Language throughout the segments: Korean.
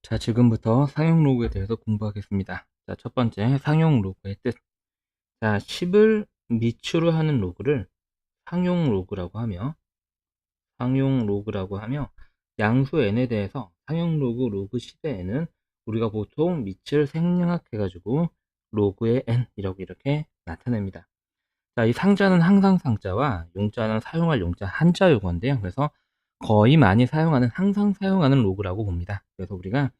자, 지금부터 상용 로그에 대해서 공부하겠습니다. 자, 첫 번째, 상용 로그의 뜻. 자, 10을 미추로 하는 로그를 상용 로그라고 하며, 양수 n에 대해서 상용 로그 로그 10의 n은 우리가 보통 밑을 생략해가지고 로그의 n이라고 이렇게 나타냅니다. 자, 이 상자는 항상 상자와 용자는 사용할 용자 한자 요건데요. 그래서 거의 많이 사용하는, 항상 사용하는 로그라고 봅니다. 그래서 우리가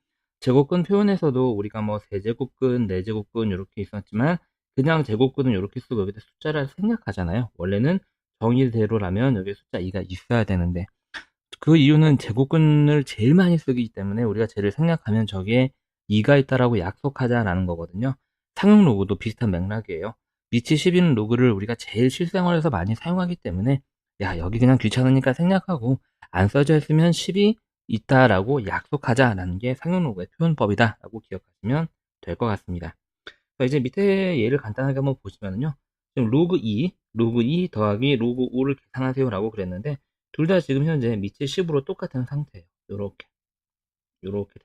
제곱근 표현에서도 우리가 뭐 세제곱근, 네제곱근 이렇게 있었지만 그냥 제곱근은 이렇게 쓰고 여기다 숫자를 생략하잖아요. 원래는 정의대로라면 여기 숫자 2가 있어야 되는데 그 이유는 제곱근을 제일 많이 쓰기 때문에 우리가 쟤를 생략하면 저기에 2가 있다라고 약속하자라는 거거든요. 상용 로그도 비슷한 맥락이에요. 위치 10인 로그를 우리가 제일 실생활에서 많이 사용하기 때문에 야, 여기 그냥 귀찮으니까 생략하고 안 써져 있으면 10이 있다라고 약속하자라는 게 상용 로그의 표현법이다라고 기억하시면 될 것 같습니다. 이제 밑에 예를 간단하게 한번 보시면요. 지금 로그 2 더하기 로그 5를 계산하세요라고 그랬는데 둘 다 지금 현재 밑이 10으로 똑같은 상태예요. 요렇게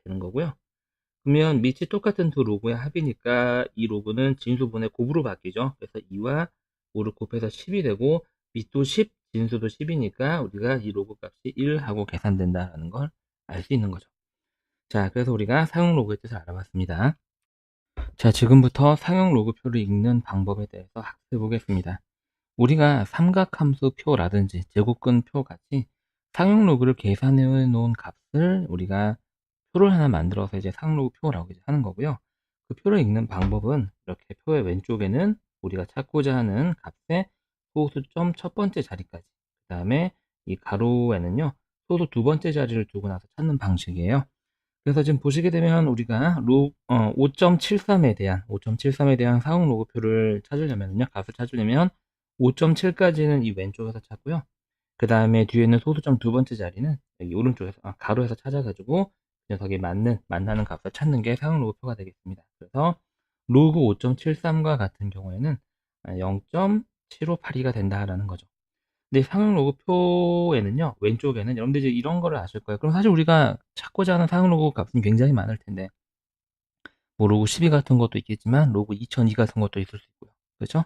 되는 거고요. 그러면 밑이 똑같은 두 로그의 합이니까 이 로그는 진수분의 곱으로 바뀌죠. 그래서 2와 5를 곱해서 10이 되고 밑도 10, 진수도 10이니까 우리가 이 로그 값이 1 하고 계산된다는 걸 알 수 있는 거죠. 자, 그래서 우리가 사용 로그의 뜻을 알아봤습니다. 자, 지금부터 상용 로그표를 읽는 방법에 대해서 학습해 보겠습니다. 우리가 삼각함수 표라든지 제곱근 표 같이 상용 로그를 계산해 놓은 값을 우리가 표를 하나 만들어서 이제 상용 로그 표라고 이제 하는 거고요. 그 표를 읽는 방법은 이렇게 표의 왼쪽에는 우리가 찾고자 하는 값의 소수점 첫 번째 자리까지, 그 다음에 이 가로에는요 소수 두 번째 자리를 두고 나서 찾는 방식이에요. 그래서 지금 보시게 되면 우리가 5.73에 대한 상용 로그표를 찾으려면요, 값을 찾으려면 5.7까지는 이 왼쪽에서 찾고요. 그 다음에 뒤에 있는 소수점 두 번째 자리는 여기 오른쪽에서, 가로에서 찾아가지고 그 녀석이 만나는 값을 찾는 게 상용 로그표가 되겠습니다. 그래서 로그 5.73과 같은 경우에는 0.7582가 된다라는 거죠. 근데 상용 로그표에는요, 왼쪽에는 여러분들 이제 이런 거를 아실 거예요. 그럼 사실 우리가 찾고자 하는 상용 로그 값은 굉장히 많을 텐데, 뭐 로그 12 같은 것도 있겠지만, 로그 2002 같은 것도 있을 수 있고요. 그렇죠?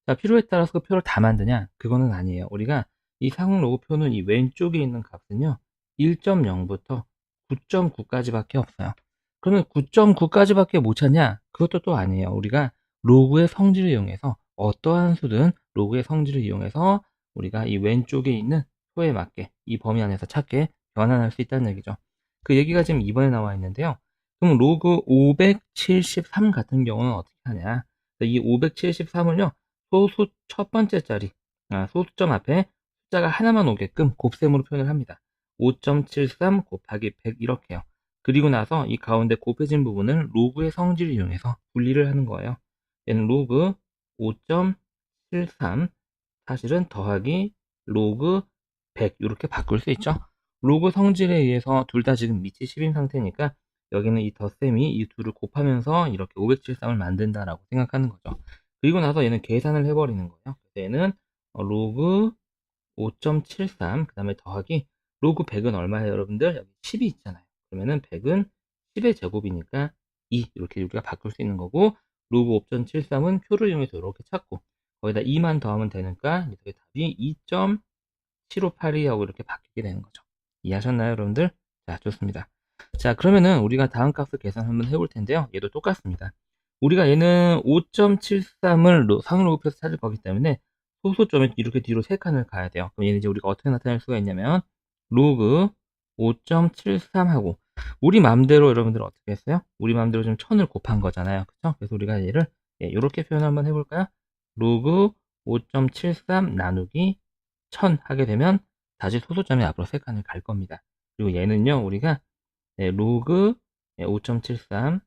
자, 필요에 따라서 그 표를 다 만드냐? 그거는 아니에요. 우리가 이 상용 로그표는 이 왼쪽에 있는 값은요, 1.0부터 9.9까지밖에 없어요. 그러면 9.9까지밖에 못 찾냐? 그것도 또 아니에요. 우리가 로그의 성질을 이용해서 어떠한 수든 로그의 성질을 이용해서 우리가 이 왼쪽에 있는 표에 맞게 이 범위 안에서 찾게 변환할 수 있다는 얘기죠. 그 얘기가 지금 2번에 나와 있는데요. 그럼 로그 573 같은 경우는 어떻게 하냐? 이 573을요, 소수 첫 번째 자리, 소수점 앞에 숫자가 하나만 오게끔 곱셈으로 표현을 합니다. 5.73 곱하기 100 이렇게요. 그리고 나서 이 가운데 곱해진 부분을 로그의 성질을 이용해서 분리를 하는 거예요. 얘는 로그 5.73 사실은 더하기 로그 100 이렇게 바꿀 수 있죠. 로그 성질에 의해서 둘 다 지금 밑이 10인 상태니까 여기는 이 덧셈이 이 둘을 곱하면서 이렇게 573을 만든다라고 생각하는 거죠. 그리고 나서 얘는 계산을 해버리는 거예요. 얘는 로그 5.73 그 다음에 더하기 로그 100은 얼마예요, 여러분들? 여기 10이 있잖아요. 그러면은 100은 10의 제곱이니까 2 이렇게 우리가 바꿀 수 있는 거고, 로그 5.73은 표를 이용해서 이렇게 찾고 거기다 2만 더하면 되니까 이렇게 답이 2.7582하고 이렇게 바뀌게 되는 거죠. 이해하셨나요, 여러분들? 자, 좋습니다. 자, 그러면은 우리가 다음 값을 계산 한번 해볼 텐데요. 얘도 똑같습니다. 우리가 얘는 5.73을 상용 로그표에서 찾을 거기 때문에 소수점에 이렇게 뒤로 3칸을 가야 돼요. 그럼 얘는 이제 우리가 어떻게 나타낼 수가 있냐면 로그 5.73하고 우리 맘대로 여러분들 어떻게 했어요? 우리 맘대로 좀 1000을 곱한 거잖아요. 그쵸? 그래서 우리가 얘를 이렇게 표현 한번 해볼까요? 로그 5.73 나누기 1000 하게 되면 다시 소수점이 앞으로 3칸을 갈 겁니다. 그리고 얘는요, 우리가 로그 5.73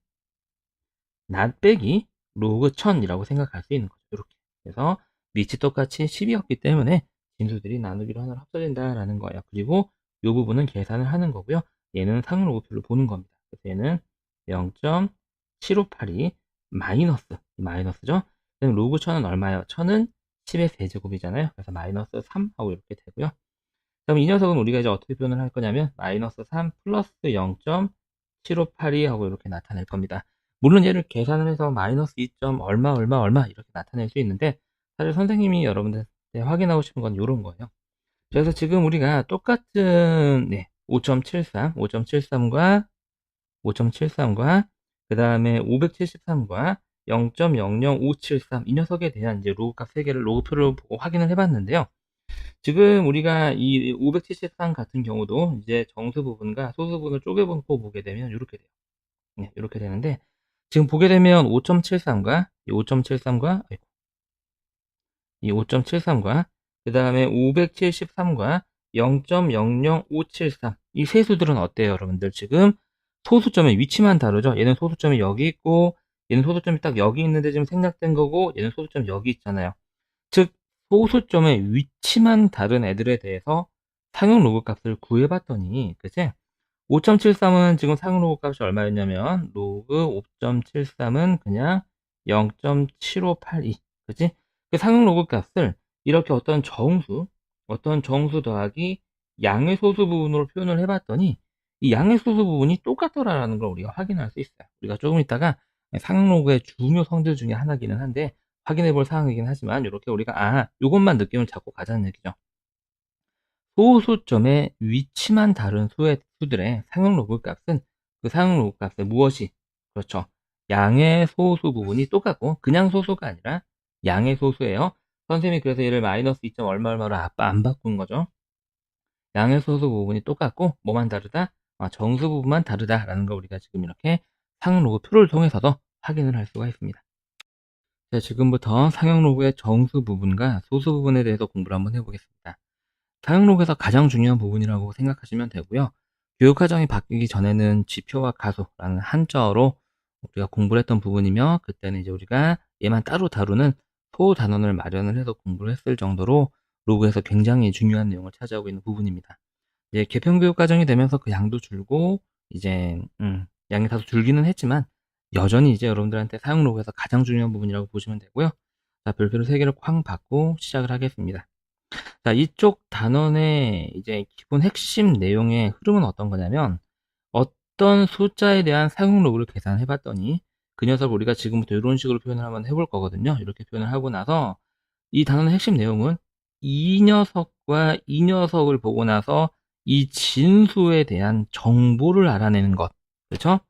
낫 빼기 로그 1000이라고 생각할 수 있는 거죠. 이렇게. 그래서 밑이 똑같이 10이었기 때문에 진수들이 나누기로 하나로 합쳐진다라는 거예요. 그리고 이 부분은 계산을 하는 거고요. 얘는 상용 로그표를 보는 겁니다. 그래서 얘는 0.7582 마이너스죠. 그럼 로그 1000은 얼마예요? 1000은 10의 세제곱이잖아요. 그래서 마이너스 3 하고 이렇게 되고요. 그럼 이 녀석은 우리가 이제 어떻게 표현을 할 거냐면 마이너스 3 플러스 0.7582 하고 이렇게 나타낼 겁니다. 물론 얘를 계산을 해서 마이너스 2. 얼마 이렇게 나타낼 수 있는데, 사실 선생님이 여러분들한테 확인하고 싶은 건 이런 거예요. 그래서 지금 우리가 똑같은 5.73과 그 다음에 573과 0.00573 이 녀석에 대한 이제 로그 값 3개를 로그표를 보고 확인을 해봤는데요. 지금 우리가 이 573 같은 경우도 이제 정수 부분과 소수 부분을 쪼개보고 보게 되면 이렇게 돼요. 네, 이렇게 되는데, 지금 보게 되면 5.73과 이 5.73과 그 다음에 573과 0.00573 이 세 수들은 어때요, 여러분들? 지금 소수점의 위치만 다르죠? 얘는 소수점이 여기 있고, 얘는 소수점이 딱 여기 있는데 지금 생략된 거고, 얘는 소수점이 여기 있잖아요. 즉, 소수점의 위치만 다른 애들에 대해서 상용 로그 값을 구해봤더니, 그치? 5.73은 지금 상용 로그 값이 얼마였냐면, 로그 5.73은 그냥 0.7582. 그치? 그 상용 로그 값을 이렇게 어떤 정수 더하기 양의 소수 부분으로 표현을 해봤더니, 이 양의 소수 부분이 똑같더라라는 걸 우리가 확인할 수 있어요. 우리가 조금 이따가 상용 로그의 중요 성질 중에 하나기는 한데, 확인해 볼 사항이긴 하지만, 이렇게 우리가, 요것만 느낌을 잡고 가자는 얘기죠. 소수점의 위치만 다른 수들의 상용 로그 값은 그 상용 로그 값의 무엇이, 그렇죠, 양의 소수 부분이 똑같고, 그냥 소수가 아니라 양의 소수예요. 선생님이 그래서 얘를 마이너스 2. 얼마로 안 바꾼 거죠. 양의 소수 부분이 똑같고 뭐만 다르다? 정수 부분만 다르다라는 걸 우리가 지금 이렇게 상용 로그 표를 통해서도 확인을 할 수가 있습니다. 자, 지금부터 상용 로그의 정수 부분과 소수 부분에 대해서 공부를 한번 해보겠습니다. 상용 로그에서 가장 중요한 부분이라고 생각하시면 되고요. 교육 과정이 바뀌기 전에는 지표와 가소라는 한자어로 우리가 공부를 했던 부분이며, 그때는 이제 우리가 얘만 따로 다루는 소단원을 마련을 해서 공부를 했을 정도로 로그에서 굉장히 중요한 내용을 차지하고 있는 부분입니다. 이제 개편 교육 과정이 되면서 그 양도 줄고, 이제 양이 다소 줄기는 했지만 여전히 이제 여러분들한테 사용 로그에서 가장 중요한 부분이라고 보시면 되고요. 자, 별표를 3개를 쾅 받고 시작을 하겠습니다. 자, 이쪽 단원의 이제 기본 핵심 내용의 흐름은 어떤 거냐면, 어떤 숫자에 대한 사용 로그를 계산해 봤더니 그 녀석을 우리가 지금부터 이런 식으로 표현을 한번 해볼 거거든요. 이렇게 표현을 하고 나서 이 단원의 핵심 내용은 이 녀석과 이 녀석을 보고 나서 이 진수에 대한 정보를 알아내는 것. 그렇죠?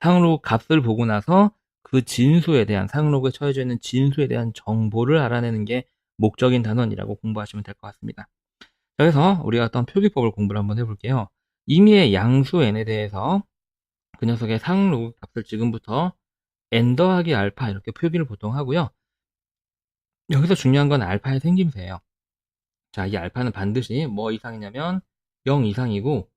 상로그 값을 보고 나서 그 진수에 대한, 상로그에 처해져 있는 진수에 대한 정보를 알아내는 게 목적인 단원이라고 공부하시면 될 것 같습니다. 그래서 우리가 어떤 표기법을 공부를 한번 해볼게요. 임의의 양수 n에 대해서 그 녀석의 상로그 값을 지금부터 n 더하기 알파 이렇게 표기를 보통 하고요. 여기서 중요한 건 알파의 생김새예요. 자, 이 알파는 반드시 뭐 이상이냐면 0 이상이고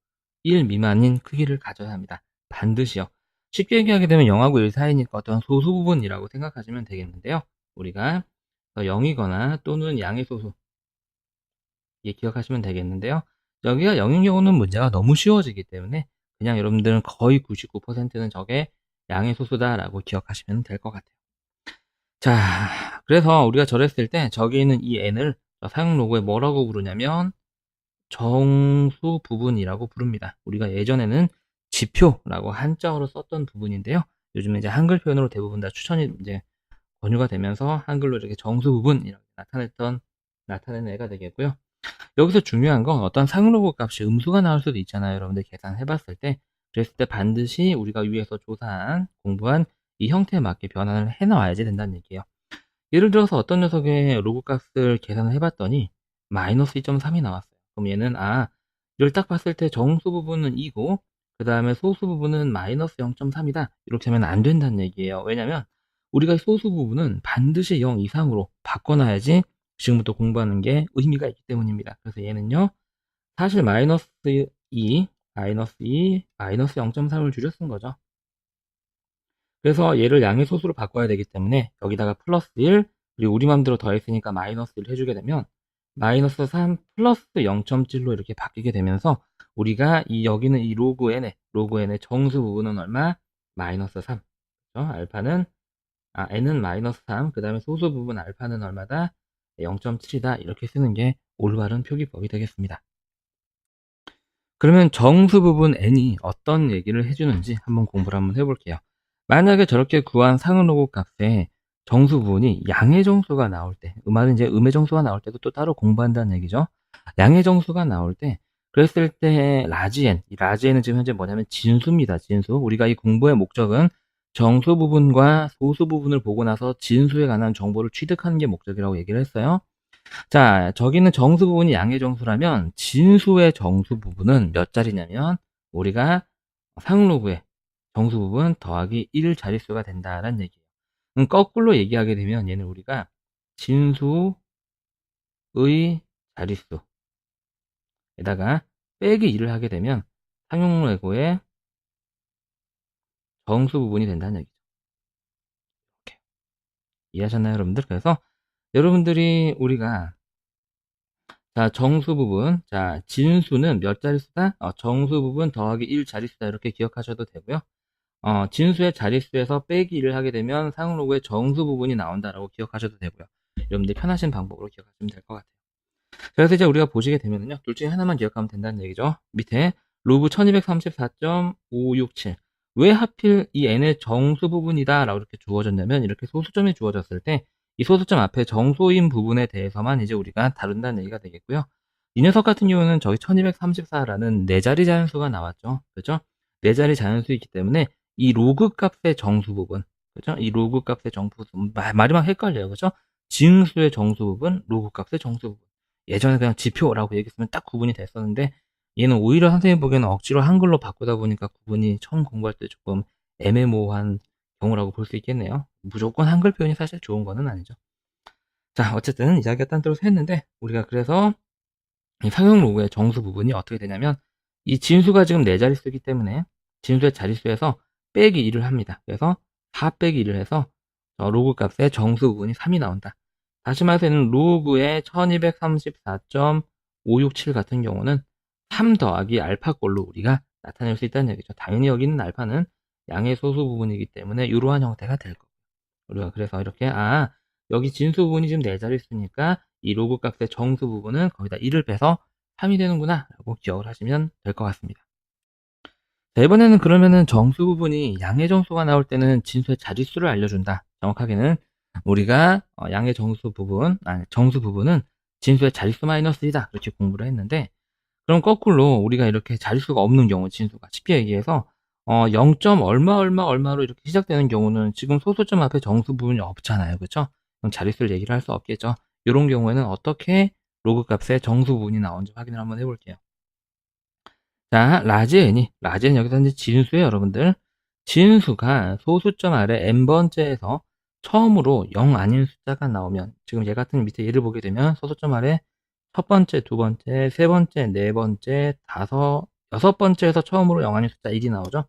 1 미만인 크기를 가져야 합니다. 반드시요. 쉽게 얘기하게 되면 0하고 1 사이니까 어떤 소수 부분이라고 생각하시면 되겠는데요. 우리가 0이거나 또는 양의 소수, 기억하시면 되겠는데요. 여기가 0인 경우는 문제가 너무 쉬워지기 때문에 그냥 여러분들은 거의 99%는 저게 양의 소수다라고 기억하시면 될 것 같아요. 자, 그래서 우리가 저랬을 때 저기 있는 이 n을 사용 로그에 뭐라고 부르냐면 정수 부분이라고 부릅니다. 우리가 예전에는 지표라고 한자어로 썼던 부분인데요. 요즘에 이제 한글 표현으로 대부분 다 추천이 이제 권유가 되면서 한글로 이렇게 정수 부분 이렇게 나타내는 애가 되겠고요. 여기서 중요한 건 어떤 상용 로그 값이 음수가 나올 수도 있잖아요. 여러분들 계산해 봤을 때. 그랬을 때 반드시 우리가 위에서 공부한 이 형태에 맞게 변환을 해 나와야지 된다는 얘기예요. 예를 들어서 어떤 녀석의 로그 값을 계산을 해봤더니 마이너스 2.3이 나왔어요. 그럼 얘는 이걸 딱 봤을 때 정수 부분은 2고 그 다음에 소수 부분은 마이너스 0.3이다. 이렇게 하면 안 된다는 얘기예요. 왜냐면 우리가 소수 부분은 반드시 0 이상으로 바꿔놔야지 지금부터 공부하는 게 의미가 있기 때문입니다. 그래서 얘는요, 사실 마이너스 2, 마이너스 0.3을 줄여 쓴 거죠. 그래서 얘를 양의 소수로 바꿔야 되기 때문에 여기다가 플러스 1, 그리고 우리 맘대로 더했으니까 마이너스 1 해주게 되면 마이너스 3 플러스 0.7로 이렇게 바뀌게 되면서 우리가 여기는 이 로그 n의 정수 부분은 얼마? 마이너스 3. 그렇죠? n은 마이너스 3, 그 다음에 소수 부분 알파는 얼마다? 0.7이다. 이렇게 쓰는 게 올바른 표기법이 되겠습니다. 그러면 정수 부분 n이 어떤 얘기를 해주는지 한번 공부를 한번 해볼게요. 만약에 저렇게 구한 상응로그 값에 정수 부분이 양의 정수가 나올 때, 말은 이제 음의 정수가 나올 때도 또 따로 공부한다는 얘기죠. 양의 정수가 나올 때, 그랬을 때 라지 n, 이 라지 n은 지금 현재 뭐냐면 진수입니다. 진수. 우리가 이 공부의 목적은 정수 부분과 소수 부분을 보고 나서 진수에 관한 정보를 취득하는 게 목적이라고 얘기를 했어요. 자, 저기는 정수 부분이 양의 정수라면 진수의 정수 부분은 몇 자리냐면 우리가 상로그의 정수 부분 더하기 1 자릿수가 된다라는 얘기예요. 거꾸로 얘기하게 되면 얘는 우리가 진수의 자릿수에다가 빼기 2를 하게 되면 상용로그의 정수 부분이 된다는 얘기죠. 이렇게. 이해하셨나요, 여러분들? 그래서 여러분들이 우리가 자, 정수 부분. 자, 진수는 몇 자릿수다? 정수 부분 더하기 1 자릿수다. 이렇게 기억하셔도 되고요. 진수의 자릿수에서 빼기 1을 하게 되면 상응로그의 정수 부분이 나온다라고 기억하셔도 되고요. 여러분들 편하신 방법으로 기억하시면 될 것 같아요. 그래서 이제 우리가 보시게 되면요. 둘 중에 하나만 기억하면 된다는 얘기죠. 밑에 로그 1234.567. 왜 하필 이 n의 정수 부분이다 라고 이렇게 주어졌냐면 이렇게 소수점이 주어졌을 때 이 소수점 앞에 정소인 부분에 대해서만 이제 우리가 다룬다는 얘기가 되겠고요. 이 녀석 같은 경우는 저기 1234라는 4자리 자연수가 나왔죠. 그죠? 4자리 자연수이기 때문에 이 로그 값의 정수 부분, 그죠? 이 로그 값의 정수 부분, 말이 막 헷갈려요. 그죠? 진수의 정수 부분, 로그 값의 정수 부분. 예전에 그냥 지표라고 얘기했으면 딱 구분이 됐었는데 얘는 오히려 선생님 보기에는 억지로 한글로 바꾸다 보니까 구분이 처음 공부할 때 조금 애매모호한 경우라고 볼 수 있겠네요. 무조건 한글 표현이 사실 좋은 거는 아니죠. 자, 어쨌든 이야기가 딴 데로 새했는데 우리가 그래서 이 상용 로그의 정수 부분이 어떻게 되냐면 이 진수가 지금 4자릿수이기 때문에 진수의 자릿수에서 빼기 1을 합니다. 그래서 4 빼기 1을 해서 로그 값의 정수 부분이 3이 나온다. 다시 말해서 로그의 1234.567 같은 경우는 3 더하기 알파꼴로 우리가 나타낼 수 있다는 얘기죠. 당연히 여기 있는 알파는 양의 소수 부분이기 때문에 이러한 형태가 될 거고 우리가 그래서 이렇게 여기 진수 부분이 지금 4자릿수니까 이 로그 값의 정수 부분은 거기다 1을 빼서 3이 되는구나 라고 기억을 하시면 될 것 같습니다. 자, 이번에는 그러면은 정수 부분이 양의 정수가 나올 때는 진수의 자릿수를 알려준다. 정확하게는 우리가 양의 정수 부분, 정수 부분은 진수의 자릿수 마이너스 2다. 그렇게 공부를 했는데 그럼 거꾸로 우리가 이렇게 자릿수가 없는 경우 진수가 쉽게 얘기해서 0. 얼마로 이렇게 시작되는 경우는 지금 소수점 앞에 정수 부분이 없잖아요. 그렇죠? 그럼 자릿수를 얘기를 할 수 없겠죠. 이런 경우에는 어떻게 로그 값의 정수 부분이 나오는지 확인을 한번 해볼게요. 자, 라지 n 여기서 이제 진수예요, 여러분들. 진수가 소수점 아래 n번째에서 처음으로 0 아닌 숫자가 나오면 지금 얘 같은 밑에 예를 보게 되면 소수점 아래 첫 번째, 두 번째, 세 번째, 네 번째, 여섯 번째에서 처음으로 0 아닌 숫자 1이 나오죠.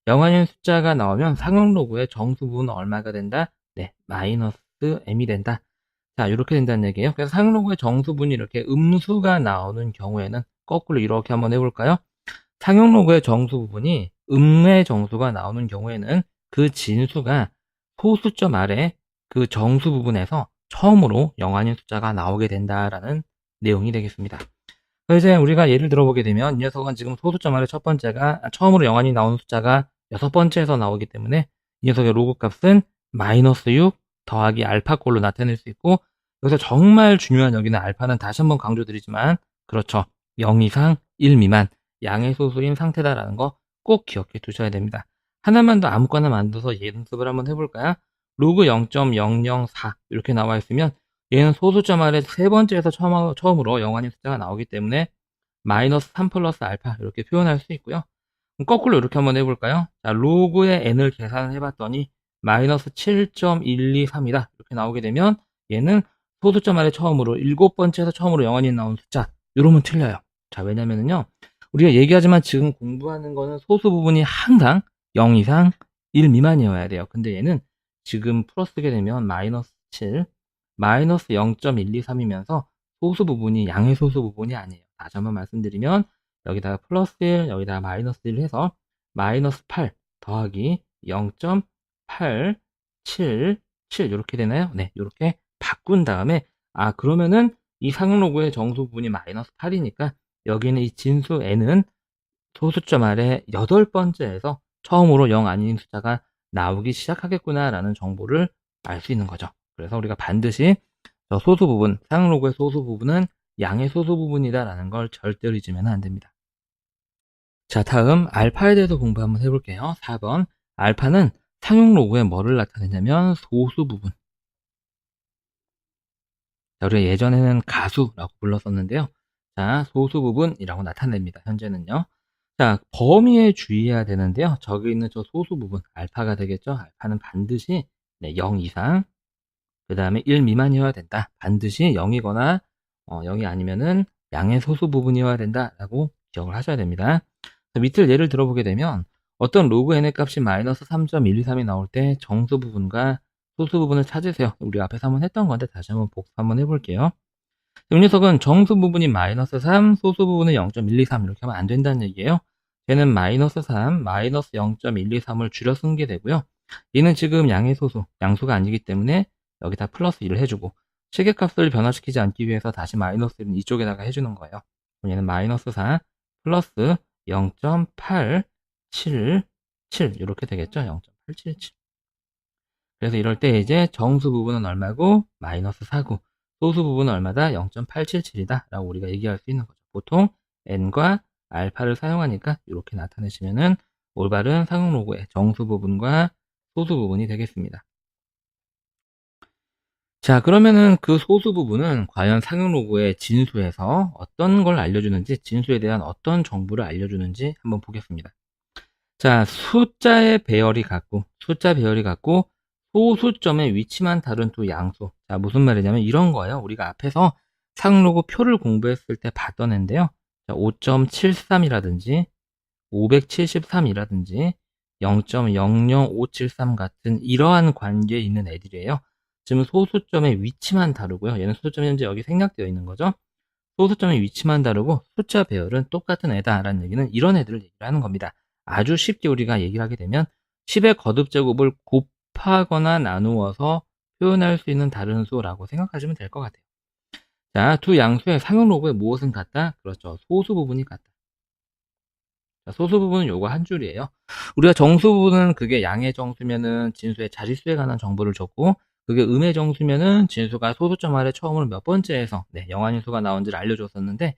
0 아닌 숫자가 나오면 상용 로그의 정수 부분은 얼마가 된다? 네, 마이너스 m이 된다. 자, 이렇게 된다는 얘기예요. 그래서 상용 로그의 정수 부분이 이렇게 음수가 나오는 경우에는 거꾸로 이렇게 한번 해볼까요? 상용 로그의 정수 부분이 음의 정수가 나오는 경우에는 그 진수가 소수점 아래 그 정수 부분에서 처음으로 0 아닌 숫자가 나오게 된다라는 내용이 되겠습니다. 그래서 이제 우리가 예를 들어보게 되면 이 녀석은 지금 소수점 아래 첫 번째가 처음으로 0 아닌 나오는 숫자가 6번째에서 나오기 때문에 이 녀석의 로그 값은 마이너스 6 더하기 알파꼴로 나타낼 수 있고 여기서 정말 중요한 여기는 알파는 다시 한번 강조드리지만 그렇죠. 0 이상 1 미만 양의 소수인 상태다라는 거 꼭 기억해 두셔야 됩니다. 하나만 더 아무거나 만들어서 연습을 한번 해볼까요? 로그 0.004 이렇게 나와 있으면 얘는 소수점 아래 세 번째에서 처음으로 0 아닌 숫자가 나오기 때문에 마이너스 3 플러스 알파 이렇게 표현할 수 있고요. 거꾸로 이렇게 한번 해볼까요? 자, 로그의 n을 계산을 해봤더니 마이너스 7.123이다 이렇게 나오게 되면 얘는 소수점 아래 처음으로 7번째에서 처음으로 0 아닌 나온 숫자 이러면 틀려요. 자, 왜냐면은요 우리가 얘기하지만 지금 공부하는 거는 소수 부분이 항상 0 이상 1 미만이어야 돼요. 근데 얘는 지금 풀어쓰게 되면 마이너스 7, 마이너스 0.123이면서 소수 부분이 양의 소수 부분이 아니에요. 다시 한번 말씀드리면 여기다가 플러스 1, 여기다가 마이너스 1 해서 마이너스 8 더하기 0.877 이렇게 되나요? 네, 이렇게 바꾼 다음에 그러면은 이 상용 로그의 정수 부분이 마이너스 8이니까 여기는 이 진수 n은 소수점 아래 8번째에서 처음으로 0 아닌 숫자가 나오기 시작하겠구나라는 정보를 알 수 있는 거죠. 그래서 우리가 반드시 저 소수 부분, 사용 로그의 소수 부분은 양의 소수 부분이다라는 걸 절대로 잊으면 안 됩니다. 자, 다음 알파에 대해서 공부 한번 해볼게요. 4번. 알파는 상용 로그에 뭐를 나타내냐면 소수 부분. 자, 우리가 예전에는 가수라고 불렀었는데요. 자, 소수 부분이라고 나타냅니다. 현재는요. 자, 범위에 주의해야 되는데요. 저기 있는 저 소수 부분, 알파가 되겠죠. 알파는 반드시 0 이상, 그 다음에 1 미만이어야 된다. 반드시 0이거나 0이 아니면은 양의 소수 부분이어야 된다라고 기억을 하셔야 됩니다. 밑을 예를 들어보게 되면 어떤 로그 n의 값이 마이너스 3.123이 나올 때 정수 부분과 소수 부분을 찾으세요. 우리 앞에서 한번 했던 건데 다시 한번 복습 한번 해볼게요. 이 녀석은 정수 부분이 마이너스 3, 소수 부분은 0.123 이렇게 하면 안 된다는 얘기예요. 얘는 마이너스 3, 마이너스 0.123을 줄여 쓴 게 되고요. 얘는 지금 양의 소수, 양수가 아니기 때문에 여기다 플러스 1을 해주고 시계값을 변화시키지 않기 위해서 다시 마이너스 1은 이쪽에다가 해주는 거예요. 얘는 마이너스 4 플러스 0.877 이렇게 되겠죠. 0.877. 그래서 이럴 때 이제 정수 부분은 얼마고 마이너스 4고 소수 부분은 얼마다 0.877이다 라고 우리가 얘기할 수 있는 거죠. 보통 n과 알파를 사용하니까 이렇게 나타내시면은 올바른 상용 로그의 정수 부분과 소수 부분이 되겠습니다. 자, 그러면은 그 소수 부분은 과연 상용 로그의 진수에서 어떤 걸 알려주는지, 진수에 대한 어떤 정보를 알려주는지 한번 보겠습니다. 자, 숫자 배열이 같고 소수점의 위치만 다른 두 양수. 자, 무슨 말이냐면 이런 거예요. 우리가 앞에서 상용 로그 표를 공부했을 때 봤던 앤데요. 5.73이라든지 573이라든지 0.00573 같은 이러한 관계에 있는 애들이에요. 지금 소수점의 위치만 다르고요. 얘는 소수점이 현재 여기 생략되어 있는 거죠. 소수점의 위치만 다르고 숫자 배열은 똑같은 애다라는 얘기는 이런 애들을 얘기를 하는 겁니다. 아주 쉽게 우리가 얘기를 하게 되면 10의 거듭제곱을 곱하거나 나누어서 표현할 수 있는 다른 수라고 생각하시면 될 것 같아요. 자, 두 양수의 상용 로그에 무엇은 같다? 그렇죠. 소수 부분이 같다. 자, 소수 부분은 요거 한 줄이에요. 우리가 정수 부분은 그게 양의 정수면은 진수의 자릿수에 관한 정보를 줬고 그게 음의 정수면은 진수가 소수점 아래 처음으로 몇 번째에서 영한인 수가 나온지를 알려줬었는데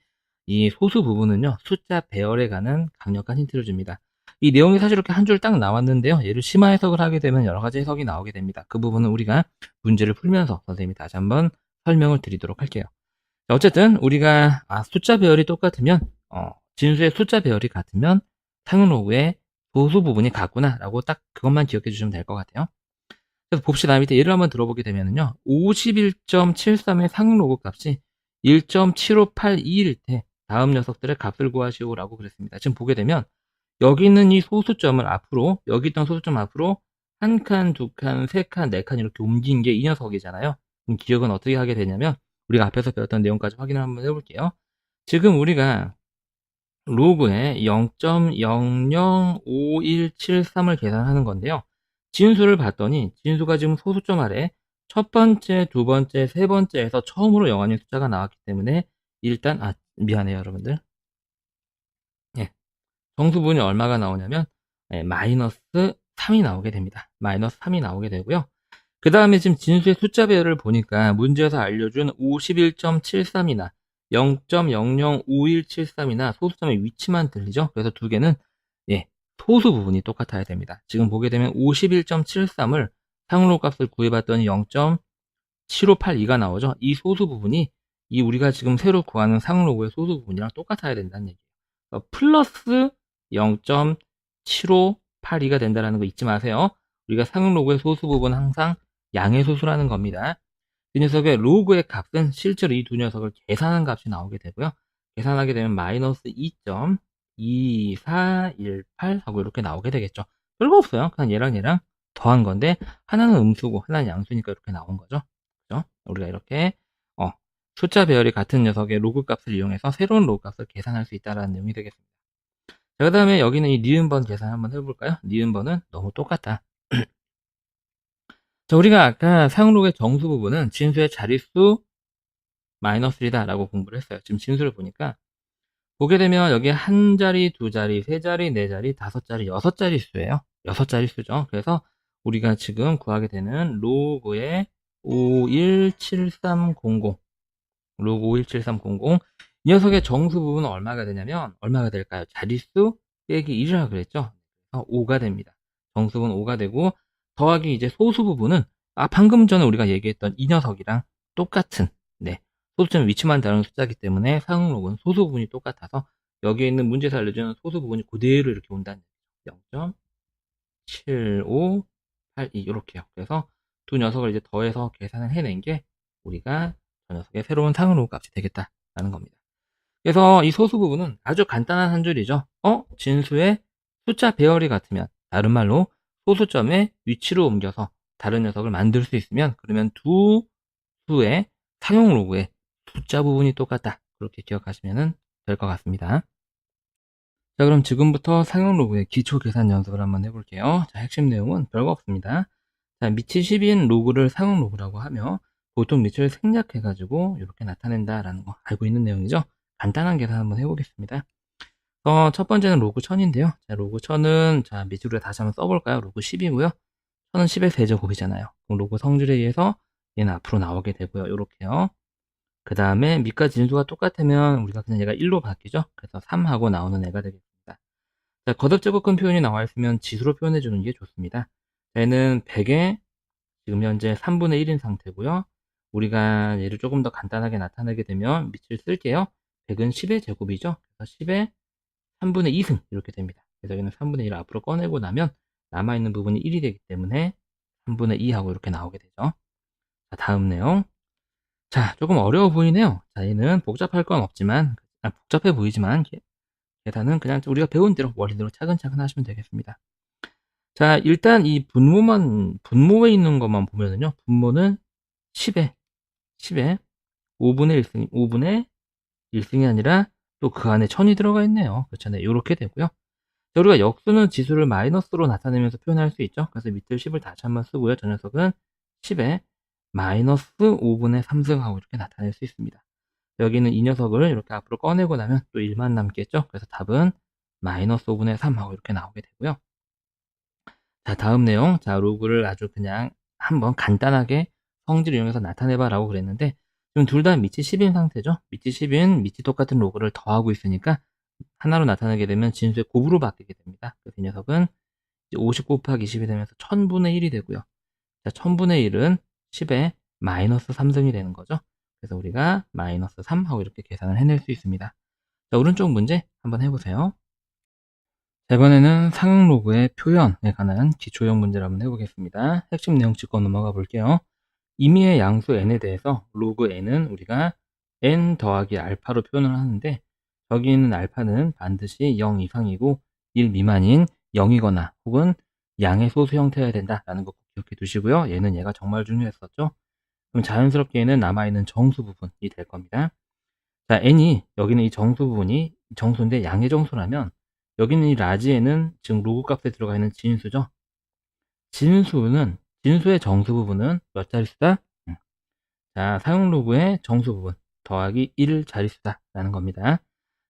이 소수 부분은요 숫자 배열에 관한 강력한 힌트를 줍니다. 이 내용이 사실 이렇게 한 줄 딱 나왔는데요. 얘를 심화 해석을 하게 되면 여러 가지 해석이 나오게 됩니다. 그 부분은 우리가 문제를 풀면서 선생님이 다시 한번 설명을 드리도록 할게요. 자, 어쨌든 우리가 숫자 배열이 똑같으면 진수의 숫자 배열이 같으면 상용 로그의 소수 부분이 같구나 라고 딱 그것만 기억해 주시면 될 것 같아요. 그래서 봅시다. 밑에 예를 한번 들어보게 되면요 51.73의 상용 로그 값이 1.7582일 때 다음 녀석들의 값을 구하시오 라고 그랬습니다. 지금 보게 되면 여기 있는 이 소수점을 앞으로 여기 있던 소수점 앞으로 한 칸, 두 칸, 세 칸, 네 칸 이렇게 옮긴 게 이 녀석이잖아요. 그럼 기억은 어떻게 하게 되냐면 우리가 앞에서 배웠던 내용까지 확인을 한번 해볼게요. 지금 우리가 로그에 0.005173을 계산하는 건데요. 진수를 봤더니 진수가 지금 소수점 아래 첫 번째, 두 번째, 세 번째에서 처음으로 영한인 숫자가 나왔기 때문에 일단 미안해요 여러분들. 정수분이 얼마가 나오냐면 마이너스 3이 나오게 됩니다. 마이너스 3이 나오게 되고요. 그 다음에 지금 진수의 숫자 배열을 보니까 문제에서 알려준 51.73이나 0.005173이나 소수점의 위치만 들리죠. 그래서 두 개는 소수 부분이 똑같아야 됩니다. 지금 보게 되면 51.73을 상로 값을 구해봤더니 0.7582가 나오죠. 이 소수 부분이 이 우리가 지금 새로 구하는 상로의 소수 부분이랑 똑같아야 된다는 얘기예요. 플러스 0.7582가 된다는 거 잊지 마세요. 우리가 상용 로그의 소수 부분은 항상 양의 소수라는 겁니다. 이 녀석의 로그의 값은 실제로 이 두 녀석을 계산한 값이 나오게 되고요. 계산하게 되면 마이너스 2.2418 하고 이렇게 나오게 되겠죠. 별거 없어요. 그냥 얘랑 얘랑 더한 건데 하나는 음수고 하나는 양수니까 이렇게 나온 거죠. 그죠? 우리가 이렇게 숫자 배열이 같은 녀석의 로그 값을 이용해서 새로운 로그 값을 계산할 수 있다는 내용이 되겠습니다. 자, 그 다음에 여기는 이 니은번 계산 한번 해볼까요? 니은번은 너무 똑같다. 자, 우리가 아까 사용 로그의 정수 부분은 진수의 자릿수 마이너스 1이다 라고 공부를 했어요. 지금 진수를 보니까 보게 되면 여기 한 자리, 두 자리, 세 자리, 네 자리, 다섯 자리, 여섯 자리 수예요. 여섯 자리 수죠. 그래서 우리가 지금 구하게 되는 로그의 517300, 로그 517300, 이 녀석의 정수 부분은 얼마가 되냐면 얼마가 될까요? 자릿수 빼기 1이라고 그랬죠. 5가 됩니다. 정수는 5가 되고, 더하기 이제 소수 부분은 방금 전에 우리가 얘기했던 이 녀석이랑 똑같은, 네, 소수점 위치만 다른 숫자이기 때문에 사용 로그는 소수 부분이 똑같아서 여기에 있는 문제에서 알려주는 소수 부분이 그대로 이렇게 온다는 얘기죠. 0.7582 이렇게요. 그래서 두 녀석을 이제 더해서 계산을 해낸 게 우리가 저 녀석의 새로운 상응 로그 값이 되겠다라는 겁니다. 그래서 이 소수 부분은 아주 간단한 한 줄이죠. 진수의 숫자 배열이 같으면, 다른 말로 소수점의 위치로 옮겨서 다른 녀석을 만들 수 있으면, 그러면 두 수의 상용 로그의 숫자 부분이 똑같다. 그렇게 기억하시면 될 것 같습니다. 자, 그럼 지금부터 상용 로그의 기초 계산 연습을 한번 해볼게요. 자, 핵심 내용은 별거 없습니다. 자, 밑이 10인 로그를 상용 로그라고 하며 보통 밑을 생략해가지고 이렇게 나타낸다라는 거 알고 있는 내용이죠. 간단한 계산 한번 해보겠습니다. 첫 번째는 로그 1000인데요. 자, 로그 1000은, 자, 밑으로 다시 한번 써볼까요? 로그 10이고요. 1000은 10의 세제곱이잖아요. 그럼 로그 성질에 의해서 얘는 앞으로 나오게 되고요. 요렇게요. 그 다음에 밑과 진수가 똑같으면 우리가 그냥 얘가 1로 바뀌죠. 그래서 3하고 나오는 애가 되겠습니다. 자, 거듭제곱근 표현이 나와 있으면 지수로 표현해 주는 게 좋습니다. 자, 얘는 100에 지금 현재 3분의 1인 상태고요. 우리가 얘를 조금 더 간단하게 나타내게 되면 밑을 쓸게요. 100은 10의 제곱이죠. 그래서 10의 3분의 2승 이렇게 됩니다. 그래서 여기는 3분의 1을 앞으로 꺼내고 나면 남아있는 부분이 1이 되기 때문에 3분의 2하고 이렇게 나오게 되죠. 자, 다음 내용. 자, 조금 어려워 보이네요. 자, 얘는 복잡할 건 없지만, 복잡해 보이지만 계산은 그냥 우리가 배운 대로 원리대로 차근차근 하시면 되겠습니다. 자, 일단 이 분모에 있는 것만 보면은요, 분모는 10에 5분의 1승, 5분의 1승이 아니라 또 그 안에 1000이 들어가 있네요. 그렇잖아요. 이렇게 되고요. 자, 우리가 역수는 지수를 마이너스로 나타내면서 표현할 수 있죠. 그래서 밑을 10을 다시 한번 쓰고요. 저 녀석은 10에 마이너스 5분의 3승하고 이렇게 나타낼 수 있습니다. 여기는 이 녀석을 이렇게 앞으로 꺼내고 나면 또 1만 남겠죠. 그래서 답은 마이너스 5분의 3하고 이렇게 나오게 되고요. 자, 다음 내용. 자, 로그를 아주 그냥 한번 간단하게 성질을 이용해서 나타내봐 라고 그랬는데, 지금 둘 다 밑이 10인 상태죠. 밑이 10인 밑이 똑같은 로그를 더하고 있으니까 하나로 나타나게 되면 진수의 곱으로 바뀌게 됩니다. 그래서 이 녀석은 50 곱하기 20이 되면서 1000분의 1이 되고요. 자, 1000분의 1은 10에 마이너스 3승이 되는 거죠. 그래서 우리가 마이너스 3 하고 이렇게 계산을 해낼 수 있습니다. 자, 오른쪽 문제 한번 해보세요. 자, 이번에는 상응 로그의 표현에 관한 기초형 문제를 한번 해보겠습니다. 핵심 내용 짚고 넘어가 볼게요. 임의의 양수 n에 대해서 로그 n은 우리가 n 더하기 알파로 표현을 하는데, 저기 있는 알파는 반드시 0 이상이고 1 미만인 0이거나 혹은 양의 소수 형태여야 된다라는 거 기억해 두시고요. 얘가 정말 중요했었죠. 그럼 자연스럽게 얘는 남아있는 정수 부분이 될 겁니다. 자, n이, 여기는 이 정수 부분이 정수인데 양의 정수라면, 여기는 이 라지에는 지금 로그 값에 들어가 있는 진수죠. 진수의 정수 부분은 몇 자릿수다? 자, 사용 로그의 정수 부분 더하기 1 자릿수다라는 겁니다.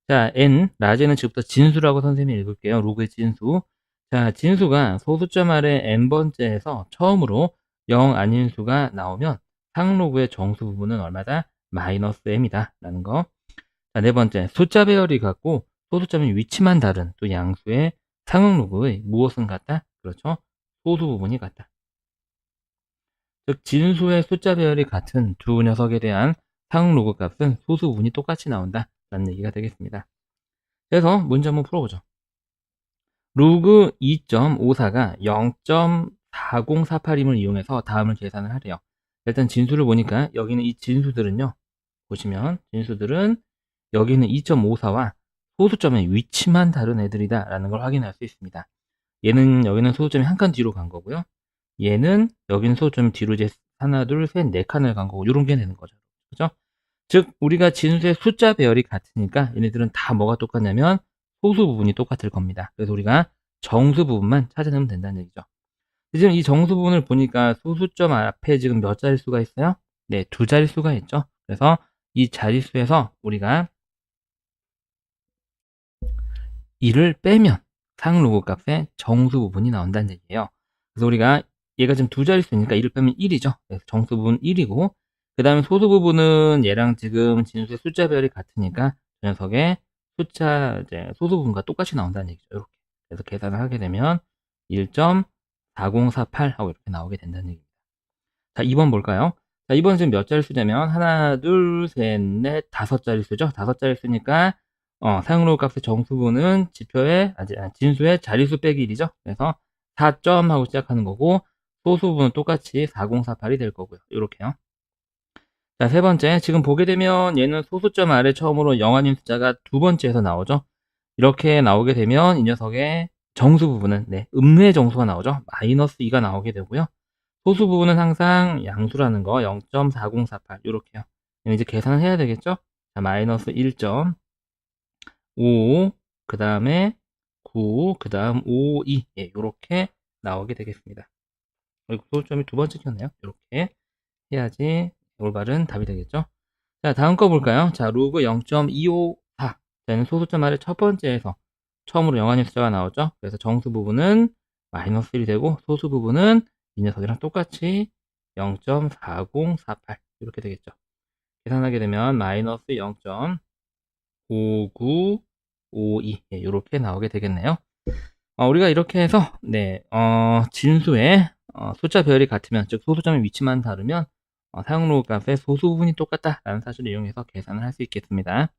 자, n, 라지에는 지금부터 진수라고 선생님이 읽을게요. 로그의 진수. 자, 진수가 소수점 아래 n번째에서 처음으로 0 아닌 수가 나오면 상응 로그의 정수 부분은 얼마다? 마이너스 m이다 라는 거. 자, 네 번째, 숫자 배열이 같고 소수점의 위치만 다른 또 양수의 상응 로그의 무엇은 같다? 그렇죠. 소수 부분이 같다. 즉 진수의 숫자 배열이 같은 두 녀석에 대한 상응 로그 값은 소수 부분이 똑같이 나온다 라는 얘기가 되겠습니다. 그래서 문제 한번 풀어보죠. 로그 2.54가 0.4048임을 이용해서 다음을 계산을 하래요. 일단 진수를 보니까 여기는 이 진수들은요, 보시면 진수들은 여기는 2.54와 소수점의 위치만 다른 애들이다 라는 걸 확인할 수 있습니다. 여기는 소수점이 한 칸 뒤로 간 거고요. 얘는 여기는 소수점이 뒤로 이제 하나, 둘, 셋, 네 칸을 간 거고, 요런 게 되는 거죠. 그죠? 즉, 우리가 진수의 숫자 배열이 같으니까 얘네들은 다 뭐가 똑같냐면 소수 부분이 똑같을 겁니다. 그래서 우리가 정수 부분만 찾아내면 된다는 얘기죠. 지금 이 정수 부분을 보니까 소수점 앞에 지금 몇 자릿수가 있어요? 네, 두 자릿수가 있죠. 그래서 이 자릿수에서 우리가 2를 빼면 상용 로그 값의 정수 부분이 나온다는 얘기예요. 그래서 우리가 얘가 지금 두 자릿수니까 2를 빼면 1이죠. 그래서 정수 부분 1이고, 그 다음에 소수 부분은 얘랑 지금 진수의 숫자별이 같으니까 그 녀석의 숫자, 이제 소수 부분과 똑같이 나온다는 얘기죠. 이렇게. 그래서 계산을 하게 되면 1.4048 하고 이렇게 나오게 된다는 얘기입니다. 자, 2번 볼까요? 자, 2번 지금 몇 자릿수냐면 하나, 둘, 셋, 넷, 다섯 자릿수죠. 다섯 자릿수니까 사용로그 값의 정수분은 진수의 자릿수 빼기 1이죠. 그래서 4점 하고 시작하는 거고, 소수분은 똑같이 4048이 될 거고요. 이렇게요. 자, 세 번째, 지금 보게 되면 얘는 소수점 아래 처음으로 영아님 숫자가 두 번째에서 나오죠. 이렇게 나오게 되면 이 녀석의 정수 부분은 음수의 정수가 나오죠. 마이너스 2가 나오게 되고요. 소수 부분은 항상 양수라는 거 0.4048 이렇게요. 이제 계산을 해야 되겠죠? 자, 마이너스 1.5, 그 다음에 9, 그 다음 5, 2 이렇게 나오게 되겠습니다. 그리고 소수점이 두 번째 켰네요. 이렇게 해야지 올바른 답이 되겠죠? 자, 다음 거 볼까요? 자, 로그 0.254. 저는 소수점 아래 첫 번째에서 처음으로 영한의 숫자가 나오죠? 그래서 정수 부분은 마이너스 1이 되고, 소수 부분은 이 녀석이랑 똑같이 0.4048 이렇게 되겠죠. 계산하게 되면 마이너스 0.5952 이렇게 나오게 되겠네요. 우리가 이렇게 해서 진수의 숫자 배열이 같으면, 즉 소수점의 위치만 다르면 사용로그 값의 소수 부분이 똑같다라는 사실을 이용해서 계산을 할 수 있겠습니다.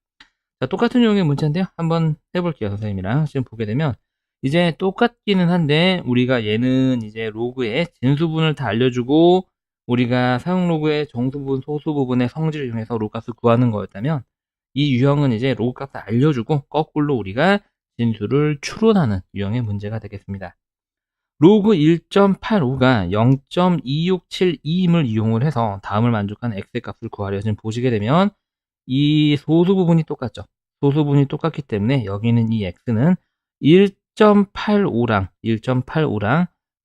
자, 똑같은 유형의 문제인데요. 한번 해볼게요. 선생님이랑 지금 보게 되면 이제 똑같기는 한데, 우리가 얘는 이제 로그의 진수분을 다 알려주고 우리가 사용 로그의 정수분, 소수 부분의 성질을 이용해서 로그 값을 구하는 거였다면, 이 유형은 이제 로그 값을 알려주고 거꾸로 우리가 진수를 추론하는 유형의 문제가 되겠습니다. 로그 1.85가 0.2672임을 이용을 해서 다음을 만족하는 x의 값을 구하려 지금 보시게 되면 이 소수 부분이 똑같죠. 소수 부분이 똑같기 때문에 여기는 이 x는 1.85랑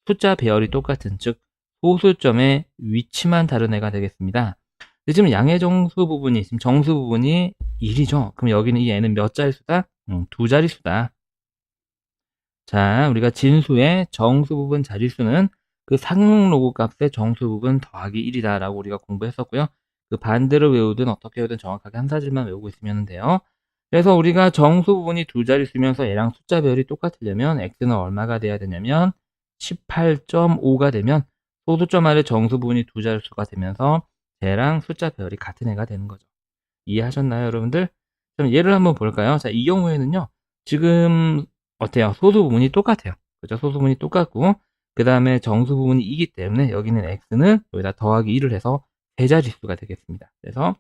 숫자 배열이 똑같은, 즉 소수점의 위치만 다른 애가 되겠습니다. 지금 양의 정수 부분이, 지금 정수 부분이 1이죠. 그럼 여기는 이 n은 몇 자릿수다? 두 자릿수다. 자, 우리가 진수의 정수 부분 자릿수는 그 상용 로그 값의 정수 부분 더하기 1이다 라고 우리가 공부했었고요. 그 반대로 외우든 어떻게 외우든 정확하게 한 사실만 외우고 있으면 돼요. 그래서 우리가 정수 부분이 두 자릿수면서 얘랑 숫자 배열이 똑같으려면 x는 얼마가 돼야 되냐면 18.5가 되면 소수점 아래 정수 부분이 두 자릿수가 되면서 쟤랑 숫자 배열이 같은 애가 되는 거죠. 이해하셨나요, 여러분들? 그럼 예를 한번 볼까요? 자, 이 경우에는요, 지금 어때요? 소수 부분이 똑같아요. 그죠? 소수 부분이 똑같고, 그 다음에 정수 부분이 2기 때문에 여기는 x는 여기다 더하기 1을 해서 세 자릿수가 되겠습니다. 그래서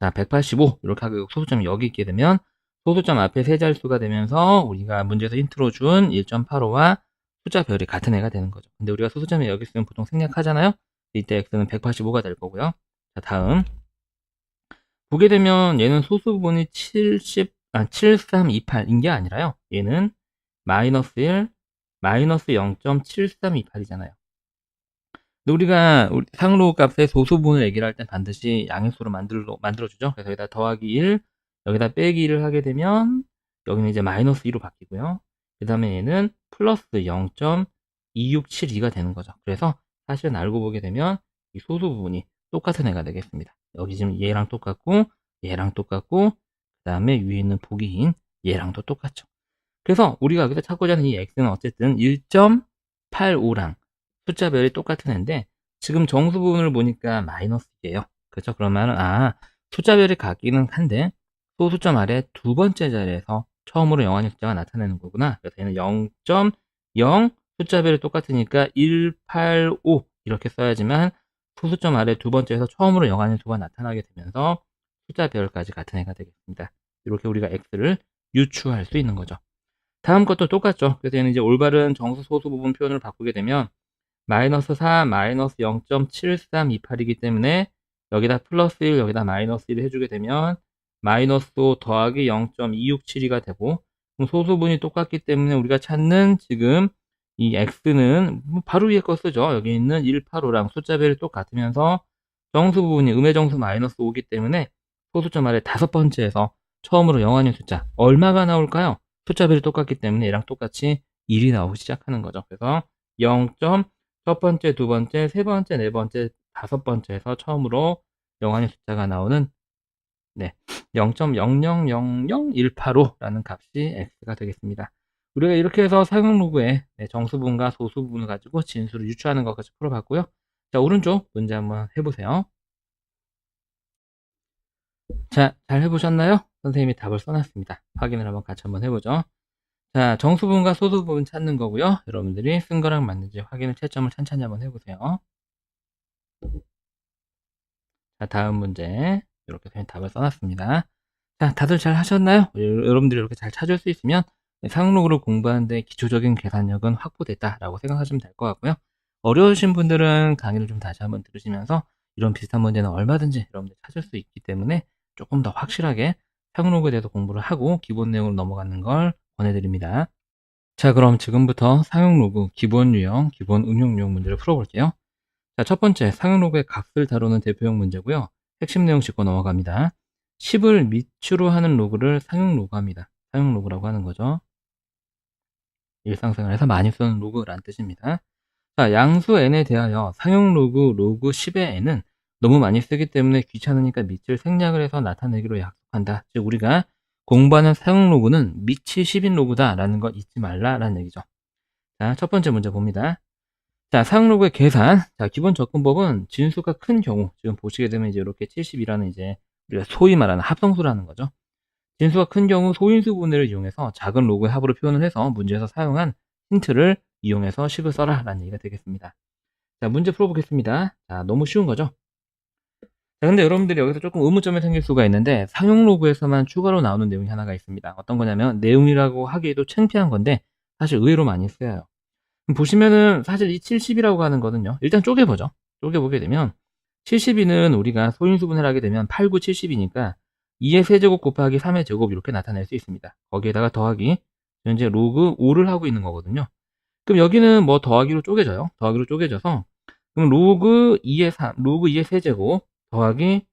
자, 185 이렇게 하고 소수점이 여기 있게 되면 소수점 앞에 세 자릿수가 되면서 우리가 문제에서 힌트로 준 1.85와 숫자 별이 같은 애가 되는 거죠. 근데 우리가 소수점이 여기 있으면 보통 생략하잖아요. 이때 x는 185가 될 거고요. 자, 다음 보게 되면 얘는 소수 부분이 7328인 게 아니라요. 얘는 마이너스 1, 마이너스 0.7328이잖아요. 근데 우리가 상로 값의 소수 부분을 얘기를 할 땐 반드시 양의수로 만들어주죠. 그래서 여기다 더하기 1, 여기다 빼기 1을 하게 되면 여기는 이제 마이너스 2로 바뀌고요. 그 다음에 얘는 플러스 0.2672가 되는 거죠. 그래서 사실은 알고 보게 되면 이 소수 부분이 똑같은 애가 되겠습니다. 여기 지금 얘랑 똑같고 그 다음에 위에 있는 보기인 얘랑도 똑같죠. 그래서 우리가 여기서 찾고자 하는 이 x는 어쨌든 1.85랑 숫자별이 똑같은 애인데 지금 정수 부분을 보니까 마이너스예요. 그렇죠? 그러면 숫자별이 같기는 한데 소수점 아래 두 번째 자리에서 처음으로 영한의 숫자가 나타나는 거구나. 그래서 얘는 0.0 숫자별이 똑같으니까 185 이렇게 써야지만 소수점 아래 두 번째에서 처음으로 영한의 수가 나타나게 되면서 숫자별까지 같은 애가 되겠습니다. 이렇게 우리가 x를 유추할 수 있는 거죠. 다음 것도 똑같죠. 그래서 얘는 이제 올바른 정수 소수 부분 표현을 바꾸게 되면 마이너스 4, 마이너스 0.7328이기 때문에 여기다 플러스 1, 여기다 마이너스 1을 해주게 되면 마이너스 5 더하기 0.2672가 되고, 그럼 소수분이 똑같기 때문에 우리가 찾는 지금 이 x는 바로 위에 거 쓰죠. 여기 있는 185랑 숫자별이 똑같으면서 정수 부분이 음의 정수 마이너스 5기 때문에 소수점 아래 다섯 번째에서 처음으로 영한의 숫자 얼마가 나올까요? 숫자별이 똑같기 때문에 얘랑 똑같이 1이 나오기 시작하는 거죠. 그래서 0점 첫 번째, 두 번째, 세 번째, 네 번째, 다섯 번째에서 처음으로 영환의 숫자가 나오는 0.000018호라는 값이 x가 되겠습니다. 우리가 이렇게 해서 사용 로그의 정수분과 소수분을 가지고 진수를 유추하는 것까지 풀어봤고요. 자, 오른쪽 문제 한번 해보세요. 자, 잘 해보셨나요? 선생님이 답을 써놨습니다. 확인을 한번 같이 한번 해보죠. 자, 정수분과 소수분 찾는 거고요. 여러분들이 쓴 거랑 맞는지 확인을 채점을 천천히 한번 해보세요. 자, 다음 문제 이렇게 선생님 답을 써놨습니다. 자, 다들 잘 하셨나요? 여러분들이 이렇게 잘 찾을 수 있으면 사용 로그를 공부하는데 기초적인 계산력은 확보됐다라고 생각하시면 될 것 같고요. 어려우신 분들은 강의를 좀 다시 한번 들으시면서 이런 비슷한 문제는 얼마든지 여러분들 찾을 수 있기 때문에 조금 더 확실하게 사용 로그에 대해서 공부를 하고 기본 내용으로 넘어가는 걸 권해드립니다. 자, 그럼 지금부터 사용 로그 기본 유형, 기본 응용 유형 문제를 풀어볼게요. 자, 첫 번째 사용 로그의 값을 다루는 대표형 문제고요. 핵심 내용 짚고 넘어갑니다. 10을 밑으로 하는 로그를 사용 로그합니다. 사용 로그라고 하는 거죠. 일상생활에서 많이 쓰는 로그라는 뜻입니다. 자, 양수 n에 대하여 사용 로그 10의 n은 너무 많이 쓰기 때문에 귀찮으니까 밑을 생략을 해서 나타내기로 약속한다. 즉 우리가 공부하는 사용 로그는 밑이 10인 로그다라는 거 잊지 말라라는 얘기죠. 자, 첫 번째 문제 봅니다. 자, 사용 로그의 계산. 자, 기본 접근법은 진수가 큰 경우, 지금 보시게 되면 이제 이렇게 70이라는 이제 우리가 소위 말하는 합성수라는 거죠. 진수가 큰 경우 소인수 분해를 이용해서 작은 로그의 합으로 표현을 해서 문제에서 사용한 힌트를 이용해서 식을 써라 라는 얘기가 되겠습니다. 자, 문제 풀어보겠습니다. 자, 너무 쉬운 거죠? 자, 근데 여러분들이 여기서 조금 의문점이 생길 수가 있는데 사용 로그에서만 추가로 나오는 내용이 하나가 있습니다. 어떤 거냐면 내용이라고 하기에도 창피한 건데 사실 의외로 많이 쓰여요. 보시면은 사실 이 70이라고 하는 거는요. 일단 쪼개보죠. 쪼개보게 되면 72는 우리가 소인수분해를 하게 되면 8, 9, 70이니까 2의 세제곱 곱하기 3의 제곱 이렇게 나타낼 수 있습니다. 거기에다가 더하기 현재 로그 5를 하고 있는 거거든요. 그럼 여기는 뭐 더하기로 쪼개져요. 더하기로 쪼개져서 그럼 로그 2의 3, 로그 2의 세제곱 더하기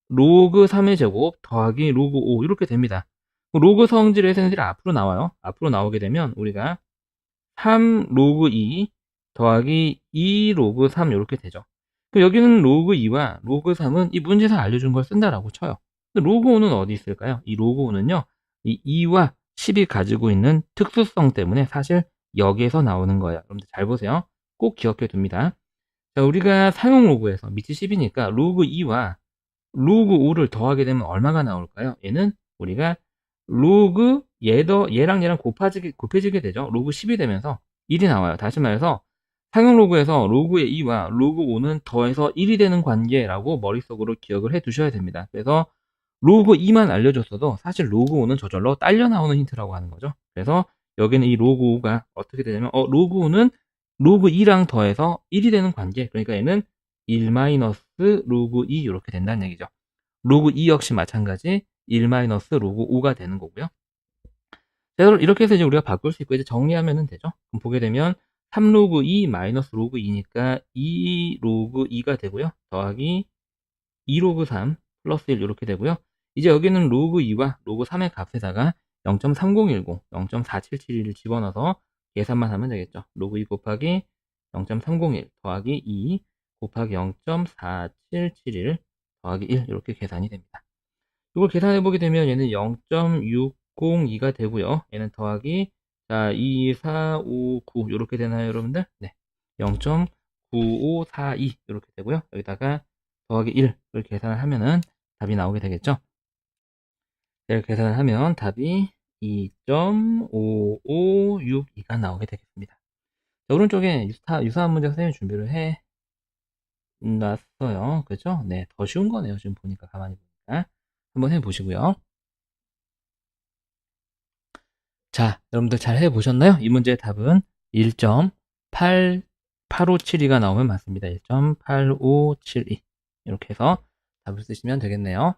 로그 3의 제곱 더하기 로그 5 이렇게 됩니다. 로그 성질의 세제들이 앞으로 나와요. 앞으로 나오게 되면 우리가 3 로그 2 더하기 2 로그 3 이렇게 되죠. 그럼 여기는 로그 2와 로그 3은 이 문제에서 알려준 걸 쓴다라고 쳐요. 근데 로그 5는 어디 있을까요? 이 로그 5는요. 이 2와 10이 가지고 있는 특수성 때문에 사실 여기에서 나오는 거예요. 여러분들 잘 보세요. 꼭 기억해 둡니다. 자, 우리가 사용 로그에서 밑이 10이니까 로그 2와 로그 5를 더하게 되면 얼마가 나올까요? 얘는 우리가 로그 얘랑 얘랑 곱해지게 되죠. 로그 10이 되면서 1이 나와요. 다시 말해서 사용 로그에서 로그의 2와 로그 5는 더해서 1이 되는 관계라고 머릿속으로 기억을 해 두셔야 됩니다. 그래서 로그 2만 알려줬어도 사실 로그 5는 저절로 딸려 나오는 힌트라고 하는 거죠. 그래서 여기는 이 로그 5가 어떻게 되냐면 로그 5는 로그 2랑 더해서 1이 되는 관계. 그러니까 얘는 1 마이너스 로그 2 이렇게 된다는 얘기죠. 로그 2 역시 마찬가지 1 마이너스 로그 5가 되는 거고요. 자, 이렇게 해서 이제 우리가 바꿀 수 있고 이제 정리하면 되죠. 그럼 보게 되면 3 로그 2 마이너스 로그 2니까 2 로그 2가 되고요. 더하기 2 로그 3 플러스 1 이렇게 되고요. 이제 여기는 로그 2와 로그 3의 값에다가 0.3010, 0.4771을 집어넣어서 계산만 하면 되겠죠. 로그 2 곱하기 0.301 더하기 2 곱하기 0.4771 더하기 1 이렇게 계산이 됩니다. 이걸 계산해 보게 되면 얘는 0.602가 되고요. 얘는 더하기 2, 4, 5, 9 이렇게 되나요, 여러분들? 네. 0.9542 이렇게 되고요. 여기다가 더하기 1을 계산을 하면은 답이 나오게 되겠죠. 이렇게 계산을 하면 답이 2.5562가 나오게 되겠습니다. 자, 오른쪽에 유사한 문제 선생님이 준비를 해 놨어요. 그죠? 네, 더 쉬운 거네요. 지금 보니까 가만히 보니까 한번 해보시고요. 자, 여러분들 잘 해보셨나요? 이 문제의 답은 1.8572가 나오면 맞습니다. 1.8572 이렇게 해서 답을 쓰시면 되겠네요.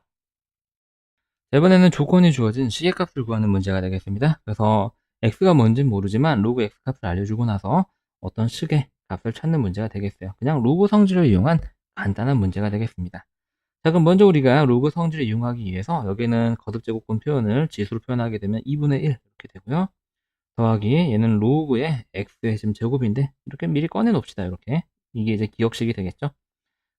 이번에는 조건이 주어진 시계값을 구하는 문제가 되겠습니다. 그래서 x가 뭔지는 모르지만 로그 x값을 알려주고 나서 어떤 식의 값을 찾는 문제가 되겠어요. 그냥 로그 성질을 이용한 간단한 문제가 되겠습니다. 자, 그럼 먼저 우리가 로그 성질을 이용하기 위해서 여기는 거듭제곱근 표현을 지수로 표현하게 되면 2분의 1 이렇게 되고요. 더하기 얘는 로그의 x의 지금 제곱인데 이렇게 미리 꺼내 놓읍시다. 이렇게 이게 이제 기억식이 되겠죠.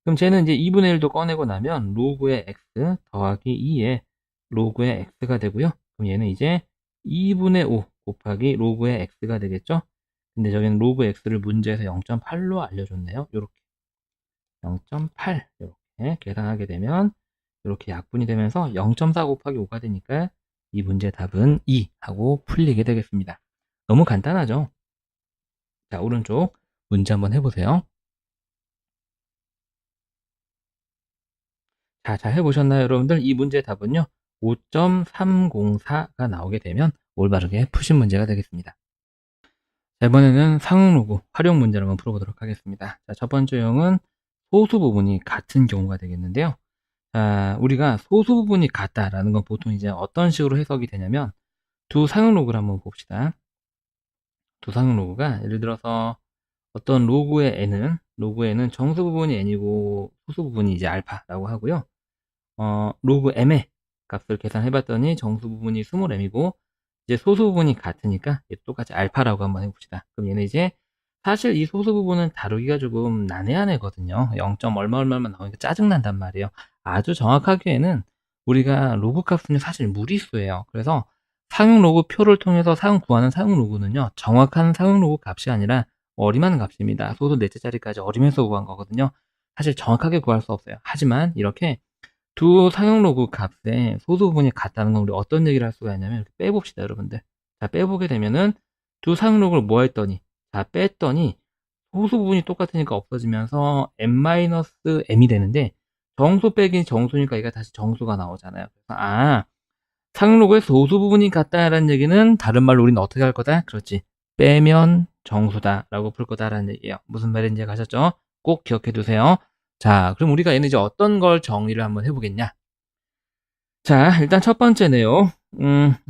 그럼 쟤는 이제 2분의 1도 꺼내고 나면 로그의 x 더하기 2의 로그의 x가 되고요. 그럼 얘는 이제 2분의 5 곱하기 로그의 x가 되겠죠. 근데 저기는 로그 x를 문제에서 0.8로 알려줬네요. 요렇게 0.8 이렇게 계산하게 되면 이렇게 약분이 되면서 0.4 곱하기 5가 되니까 이 문제 답은 2 하고 풀리게 되겠습니다. 너무 간단하죠? 자, 오른쪽 문제 한번 해보세요. 자, 잘 해보셨나요, 여러분들? 이 문제의 답은요, 5.304가 나오게 되면 올바르게 푸신 문제가 되겠습니다. 자, 이번에는 상응로그 활용 문제를 한번 풀어보도록 하겠습니다. 자, 첫 번째 유형은 소수 부분이 같은 경우가 되겠는데요. 자, 우리가 소수 부분이 같다라는 건 보통 이제 어떤 식으로 해석이 되냐면 두 상응로그를 한번 봅시다. 두 상응로그가 예를 들어서 어떤 로그의 n은 정수 부분이 n이고 소수 부분이 이제 알파라고 하고요. 로그 m의 값을 계산해봤더니 정수 부분이 20m이고 이제 소수 부분이 같으니까 똑같이 알파라고 한번 해봅시다. 그럼 얘는 이제 사실 이 소수 부분은 다루기가 조금 난해한 애거든요. 0. 얼마만 나오니까 짜증난단 말이에요. 아주 정확하게는 우리가 로그 값은 사실 무리수예요. 그래서 사용 로그 표를 통해서 구하는 사용 로그는요, 정확한 사용 로그 값이 아니라 어림한 값입니다. 소수 넷째 자리까지 어림해서 구한 거거든요. 사실 정확하게 구할 수 없어요. 하지만 이렇게 두 사용 로그 값에 소수 부분이 같다는 건 우리 어떤 얘기를 할 수가 있냐면 이렇게 빼봅시다, 여러분들. 자, 빼보게 되면은 두 사용 로그를 뭐 했더니, 자, 뺐더니 소수 부분이 똑같으니까 없어지면서 n-m이 되는데 정수 빼기 정수니까 이게 다시 정수가 나오잖아요. 그래서 사용 로그의 소수 부분이 같다라는 얘기는 다른 말로 우리는 어떻게 할 거다? 그렇지. 빼면 정수다라고 풀 거다라는 얘기예요. 무슨 말인지 아셨죠? 꼭 기억해 두세요. 자, 그럼 우리가 얘는 이제 어떤 걸 정리를 한번 해보겠냐? 자, 일단 첫 번째네요.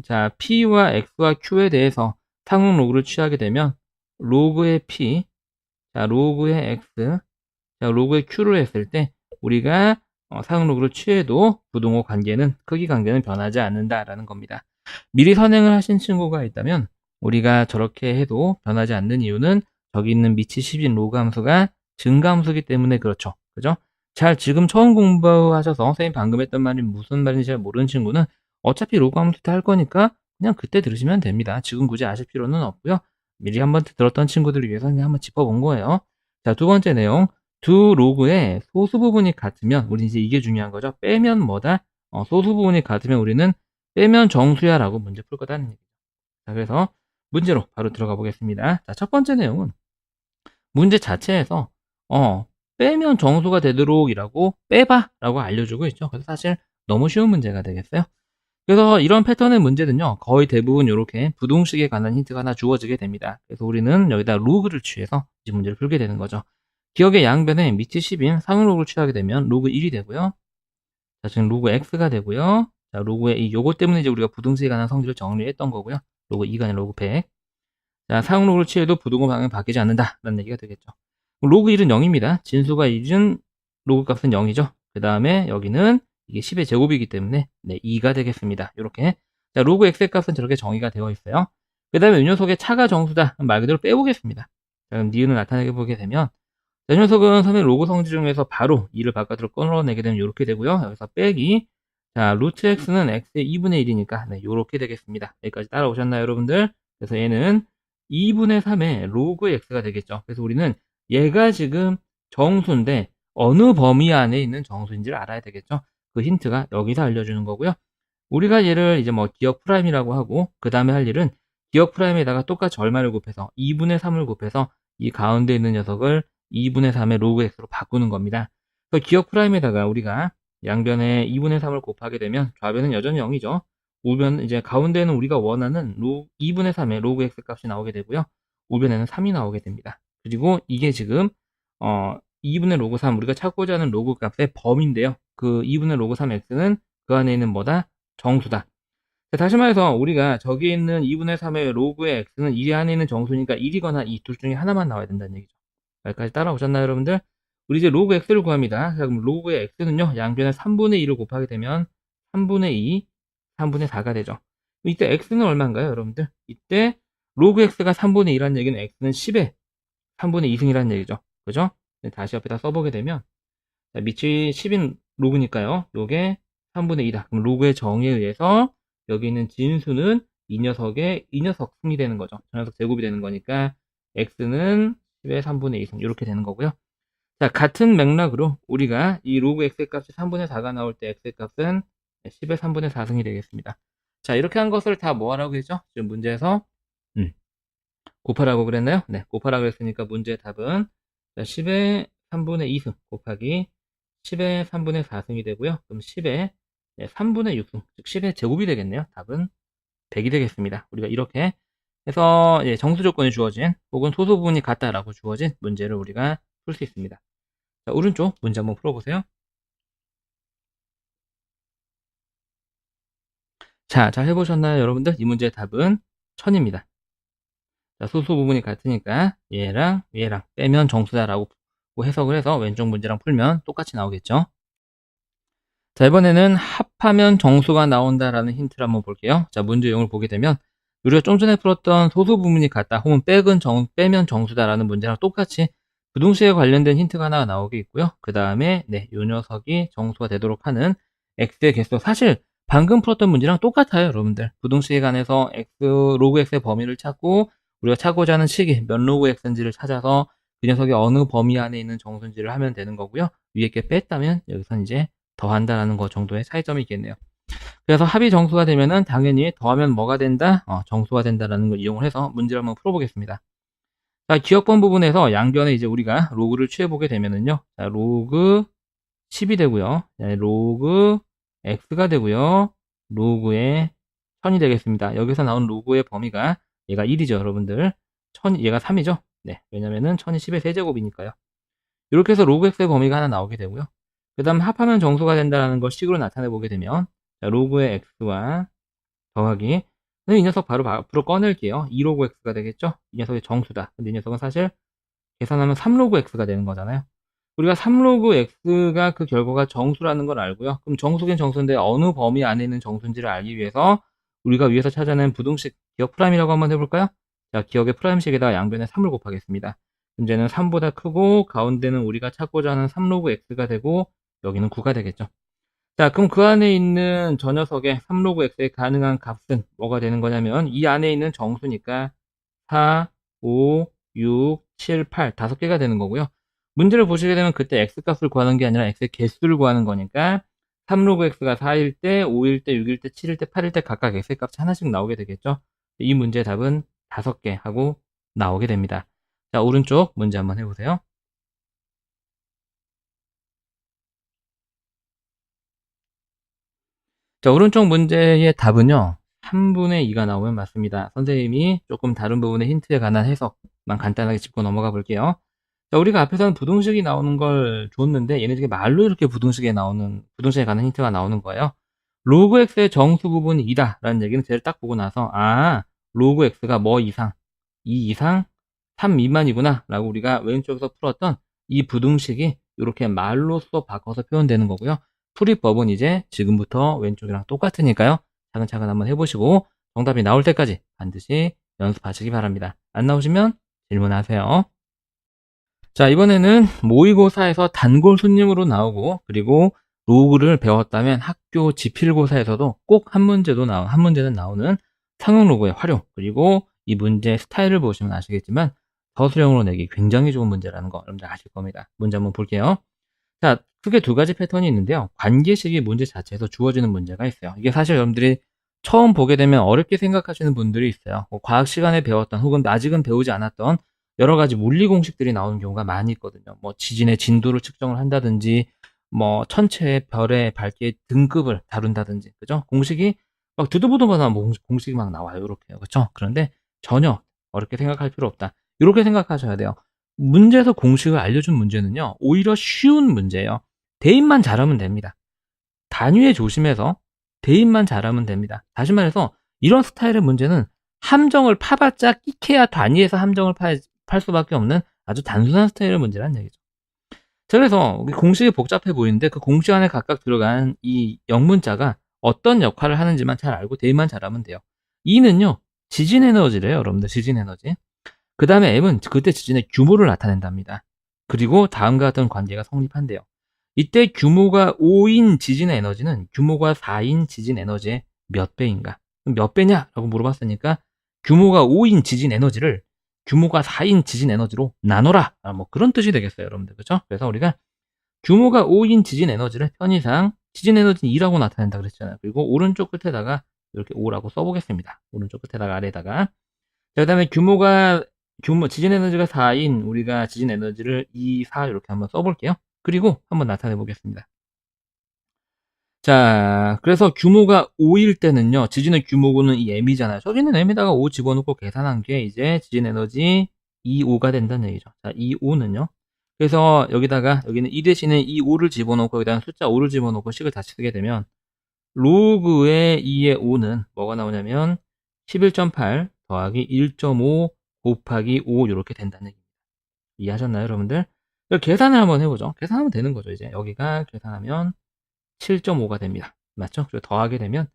자, P와 X와 Q에 대해서 상응 로그를 취하게 되면 로그의 P, 자, 로그의 X, 자, 로그의 Q를 했을 때 우리가 상응 로그를 취해도 부동호 관계는 크기 관계는 변하지 않는다라는 겁니다. 미리 선행을 하신 친구가 있다면 우리가 저렇게 해도 변하지 않는 이유는 저기 있는 밑이 10인 로그 함수가 증가함수기 때문에 그렇죠. 그죠? 잘 지금 처음 공부하셔서 선생님 방금 했던 말이 무슨 말인지 잘 모르는 친구는 어차피 로그 함수 때 할 거니까 그냥 그때 들으시면 됩니다. 지금 굳이 아실 필요는 없고요. 미리 한번 들었던 친구들을 위해서 그냥 한번 짚어본 거예요. 자, 두 번째 내용. 두 로그의 소수 부분이 같으면 우리 이제 이게 중요한 거죠. 빼면 뭐다? 소수 부분이 같으면 우리는 빼면 정수야 라고 문제 풀 거다는 얘기죠. 자, 그래서 문제로 바로 들어가 보겠습니다. 자, 첫 번째 내용은 문제 자체에서 빼면 정수가 되도록이라고 빼봐 라고 알려주고 있죠. 그래서 사실 너무 쉬운 문제가 되겠어요. 그래서 이런 패턴의 문제는요, 거의 대부분 이렇게 부동식에 관한 힌트가 하나 주어지게 됩니다. 그래서 우리는 여기다 로그를 취해서 이 문제를 풀게 되는 거죠. 기억의 양변에 밑이 10인 상응 로그를 취하게 되면 로그 1이 되고요. 자, 지금 로그 x가 되고요. 자, 로그의 요거 때문에 이제 우리가 부동식에 관한 성질을 정리했던 거고요. 로그 2가 아니라 로그 100. 자, 사용 로그를 취해도 부동호 방향이 바뀌지 않는다라는 얘기가 되겠죠. 로그 1은 0입니다. 진수가 1은 로그 값은 0이죠. 그 다음에 여기는 이게 10의 제곱이기 때문에 2가 되겠습니다. 이렇게. 자, 로그 x의 값은 저렇게 정의가 되어 있어요. 그 다음에 이 녀석의 차가 정수다. 말 그대로 빼보겠습니다. 자, 그럼 니은을 나타내게 보게 되면 이 녀석은 선생님 로그 성질 중에서 바로 2를 바깥으로 꺼내게 되면 이렇게 되고요. 여기서 빼기. 자, 루트 x는 x의 2분의 1이니까 이렇게 되겠습니다. 여기까지 따라오셨나요, 여러분들? 그래서 얘는 2분의 3의 로그 x가 되겠죠. 그래서 우리는 얘가 지금 정수인데 어느 범위 안에 있는 정수인지를 알아야 되겠죠. 그 힌트가 여기서 알려주는 거고요. 우리가 얘를 이제 뭐 기억 프라임이라고 하고 그 다음에 할 일은 기억 프라임에다가 똑같이 얼마를 곱해서 2분의 3을 곱해서 이 가운데 있는 녀석을 2분의 3의 로그 x로 바꾸는 겁니다. 그 기억 프라임에다가 우리가 양변에 2분의 3을 곱하게 되면 좌변은 여전히 0이죠. 우변 이제 가운데는 우리가 원하는 2분의 3의 로그 x 값이 나오게 되고요. 우변에는 3이 나오게 됩니다. 그리고 이게 지금 2분의 로그 3 우리가 찾고자 하는 로그 값의 범위인데요. 그 2분의 로그 3x는 그 안에 있는 뭐다? 정수다. 다시 말해서 우리가 저기 있는 2분의 3의 로그의 x는 이 안에 있는 정수니까 1이거나 이 둘 중에 하나만 나와야 된다는 얘기죠. 여기까지 따라오셨나요, 여러분들? 우리 이제 로그 x를 구합니다. 자, 그럼 로그의 x는요, 양변에 3분의 2를 곱하게 되면 3분의 2, 3분의 4가 되죠. 이때 x는 얼마인가요, 여러분들? 이때 로그 x가 3분의 2라는 얘기는 x는 10의 3분의 2승이라는 얘기죠. 그죠? 다시 옆에다 써보게 되면, 자, 밑이 10인 로그니까요. 요게 3분의 2다. 그럼 로그의 정의에 의해서 여기 있는 진수는 이 녀석 승이 되는 거죠. 저 녀석 제곱이 되는 거니까 x는 10의 3분의 2승 이렇게 되는 거고요. 자, 같은 맥락으로 우리가 이 로그 x의 값이 3분의 4가 나올 때 x의 값은 10의 3분의 4승이 되겠습니다. 자, 이렇게 한 것을 다 뭐 하라고 했죠? 지금 문제에서 곱하라고 그랬나요? 네, 곱하라고 했으니까 문제의 답은 10의 3분의 2승 곱하기 10의 3분의 4승이 되고요. 그럼 10의 3분의 6승, 즉 10의 제곱이 되겠네요. 답은 100이 되겠습니다. 우리가 이렇게 해서 정수 조건이 주어진 혹은 소수 부분이 같다라고 주어진 문제를 우리가 풀 수 있습니다. 자, 오른쪽 문제 한번 풀어보세요. 자, 잘 해보셨나요, 여러분들? 이 문제의 답은 1000입니다. 자, 소수 부분이 같으니까 얘랑 얘랑 빼면 정수다라고 해석을 해서 왼쪽 문제랑 풀면 똑같이 나오겠죠. 자, 이번에는 합하면 정수가 나온다라는 힌트를 한번 볼게요. 자, 문제 내용을 보게 되면 우리가 좀 전에 풀었던 소수 부분이 같다 혹은 빼면 정수다라는 문제랑 똑같이 부등식에 관련된 힌트가 하나 나오게 있고요. 그 다음에 요 녀석이 정수가 되도록 하는 x의 개수, 사실 방금 풀었던 문제랑 똑같아요, 여러분들. 부등식에 관해서 로그 x의 범위를 찾고 우리가 찾고자 하는 식이 몇 로그 x인지를 찾아서 그 녀석이 어느 범위 안에 있는 정수인지를 하면 되는 거고요. 위에 게 뺐다면 여기서는 이제 더한다라는 것 정도의 차이점이 있겠네요. 그래서 합이 정수가 되면은 당연히 더하면 뭐가 된다? 정수가 된다라는 걸 이용을 해서 문제를 한번 풀어보겠습니다. 자, 기억번 부분에서 양변에 이제 우리가 로그를 취해보게 되면은요. 자, 로그 10이 되고요. 자, 로그 x가 되고요. 로그의 1000이 되겠습니다. 여기서 나온 로그의 범위가 얘가 1이죠, 여러분들. 1000, 얘가 3이죠. 네, 왜냐면은 1000이 10의 세제곱이니까요. 이렇게 해서 로그 x의 범위가 하나 나오게 되고요. 그 다음 합하면 정수가 된다는 걸 식으로 나타내 보게 되면 자, 로그의 x와 더하기 이 녀석 바로 앞으로 꺼낼게요. 2로그 x가 되겠죠? 이 녀석이 정수다. 근데 이 녀석은 사실 계산하면 3로그 x가 되는 거잖아요. 우리가 3로그 x가 그 결과가 정수라는 걸 알고요. 그럼 정수긴 정수인데 어느 범위 안에 있는 정수인지를 알기 위해서 우리가 위에서 찾아낸 부등식 기억 프라임이라고 한번 해볼까요? 자, 기억의 프라임식에다 양변에 3을 곱하겠습니다. 문제는 3보다 크고 가운데는 우리가 찾고자 하는 3로그 x가 되고 여기는 9가 되겠죠. 자, 그럼 그 안에 있는 저 녀석의 3로그 x의 가능한 값은 뭐가 되는 거냐면 이 안에 있는 정수니까 4, 5, 6, 7, 8 5개가 되는 거고요. 문제를 보시게 되면 그때 x값을 구하는 게 아니라 x의 개수를 구하는 거니까 3로그 x가 4일 때, 5일 때, 6일 때, 7일 때, 8일 때 각각 x의 값이 하나씩 나오게 되겠죠. 이 문제의 답은 5개 하고 나오게 됩니다. 자, 오른쪽 문제 한번 해보세요. 자, 오른쪽 문제의 답은요. 3분의 2가 나오면 맞습니다. 선생님이 조금 다른 부분의 힌트에 관한 해석만 간단하게 짚고 넘어가 볼게요. 자, 우리가 앞에서는 부등식이 나오는 걸 줬는데 얘네 중에 말로 이렇게 부등식에 관한 힌트가 나오는 거예요. 로그 x의 정수 부분이 2다 라는 얘기는 쟤를 딱 보고 나서 로그 x가 뭐 이상, 2 이상, 3 미만이구나 라고 우리가 왼쪽에서 풀었던 이 부등식이 이렇게 말로써 바꿔서 표현되는 거고요. 풀이법은 이제 지금부터 왼쪽이랑 똑같으니까요. 차근차근 한번 해보시고 정답이 나올 때까지 반드시 연습하시기 바랍니다. 안 나오시면 질문하세요. 자, 이번에는 모의고사에서 단골 손님으로 나오고 그리고 로그를 배웠다면 학교 지필고사에서도 꼭 한 문제는 나오는 상용 로그의 활용, 그리고 이 문제 스타일을 보시면 아시겠지만 서술형으로 내기 굉장히 좋은 문제라는 거 여러분들 아실 겁니다. 문제 한번 볼게요. 자, 크게 두 가지 패턴이 있는데요. 관계식이 문제 자체에서 주어지는 문제가 있어요. 이게 사실 여러분들이 처음 보게 되면 어렵게 생각하시는 분들이 있어요. 과학 시간에 배웠던 혹은 아직은 배우지 않았던 여러 가지 물리 공식들이 나오는 경우가 많이 있거든요. 뭐 지진의 진도를 측정을 한다든지 뭐 천체의 별의 밝기의 등급을 다룬다든지, 그죠? 공식이 막 듣도 보도 못한 공식이 막 나와요. 이렇게요. 그렇죠? 그런데 전혀 어렵게 생각할 필요 없다. 이렇게 생각하셔야 돼요. 문제에서 공식을 알려준 문제는요, 오히려 쉬운 문제예요. 대입만 잘하면 됩니다. 단위에 조심해서 대입만 잘하면 됩니다. 다시 말해서 이런 스타일의 문제는 함정을 파봤자 끼케야 단위에서 함정을 팔 수밖에 없는 아주 단순한 스타일의 문제란 얘기죠. 자, 그래서 공식이 복잡해 보이는데 그 공식 안에 각각 들어간 이 영문자가 어떤 역할을 하는지만 잘 알고 대입만 잘하면 돼요. E는요, 지진 에너지래요, 여러분들. 지진 에너지. 그 다음에 M은 그때 지진의 규모를 나타낸답니다. 그리고 다음과 같은 관계가 성립한대요. 이때 규모가 5인 지진 에너지는 규모가 4인 지진 에너지의 몇 배인가? 몇 배냐라고 물어봤으니까 규모가 5인 지진 에너지를 규모가 4인 지진 에너지로 나눠라. 뭐 그런 뜻이 되겠어요, 여러분들. 그렇죠? 그래서 우리가 규모가 5인 지진 에너지를 편의상 지진 에너지 2라고 나타낸다 그랬잖아요. 그리고 오른쪽 끝에다가 이렇게 5라고 써보겠습니다. 오른쪽 끝에다가 아래다가. 자, 그다음에 지진 에너지가 4인 우리가 지진 에너지를 2, 4 이렇게 한번 써볼게요. 그리고 한번 나타내 보겠습니다. 자, 그래서 규모가 5일 때는요, 지진의 규모는 이 m이잖아요. 저기는 m에다가 5 집어넣고 계산한 게 이제 지진 에너지 2,5가 된다는 얘기죠. 자, 2,5는요. 그래서 여기는 2 대신에 2,5를 집어넣고 여기다 숫자 5를 집어넣고 식을 다시 쓰게 되면 로그의 2의 5는 뭐가 나오냐면 11.8 더하기 1.5 곱하기 5 이렇게 된다는 얘기입니다. 이해하셨나요, 여러분들? 계산을 한번 해보죠. 계산하면 되는 거죠, 이제. 여기가 계산하면 7.5가 됩니다. 맞죠? 그리고 더하게 되면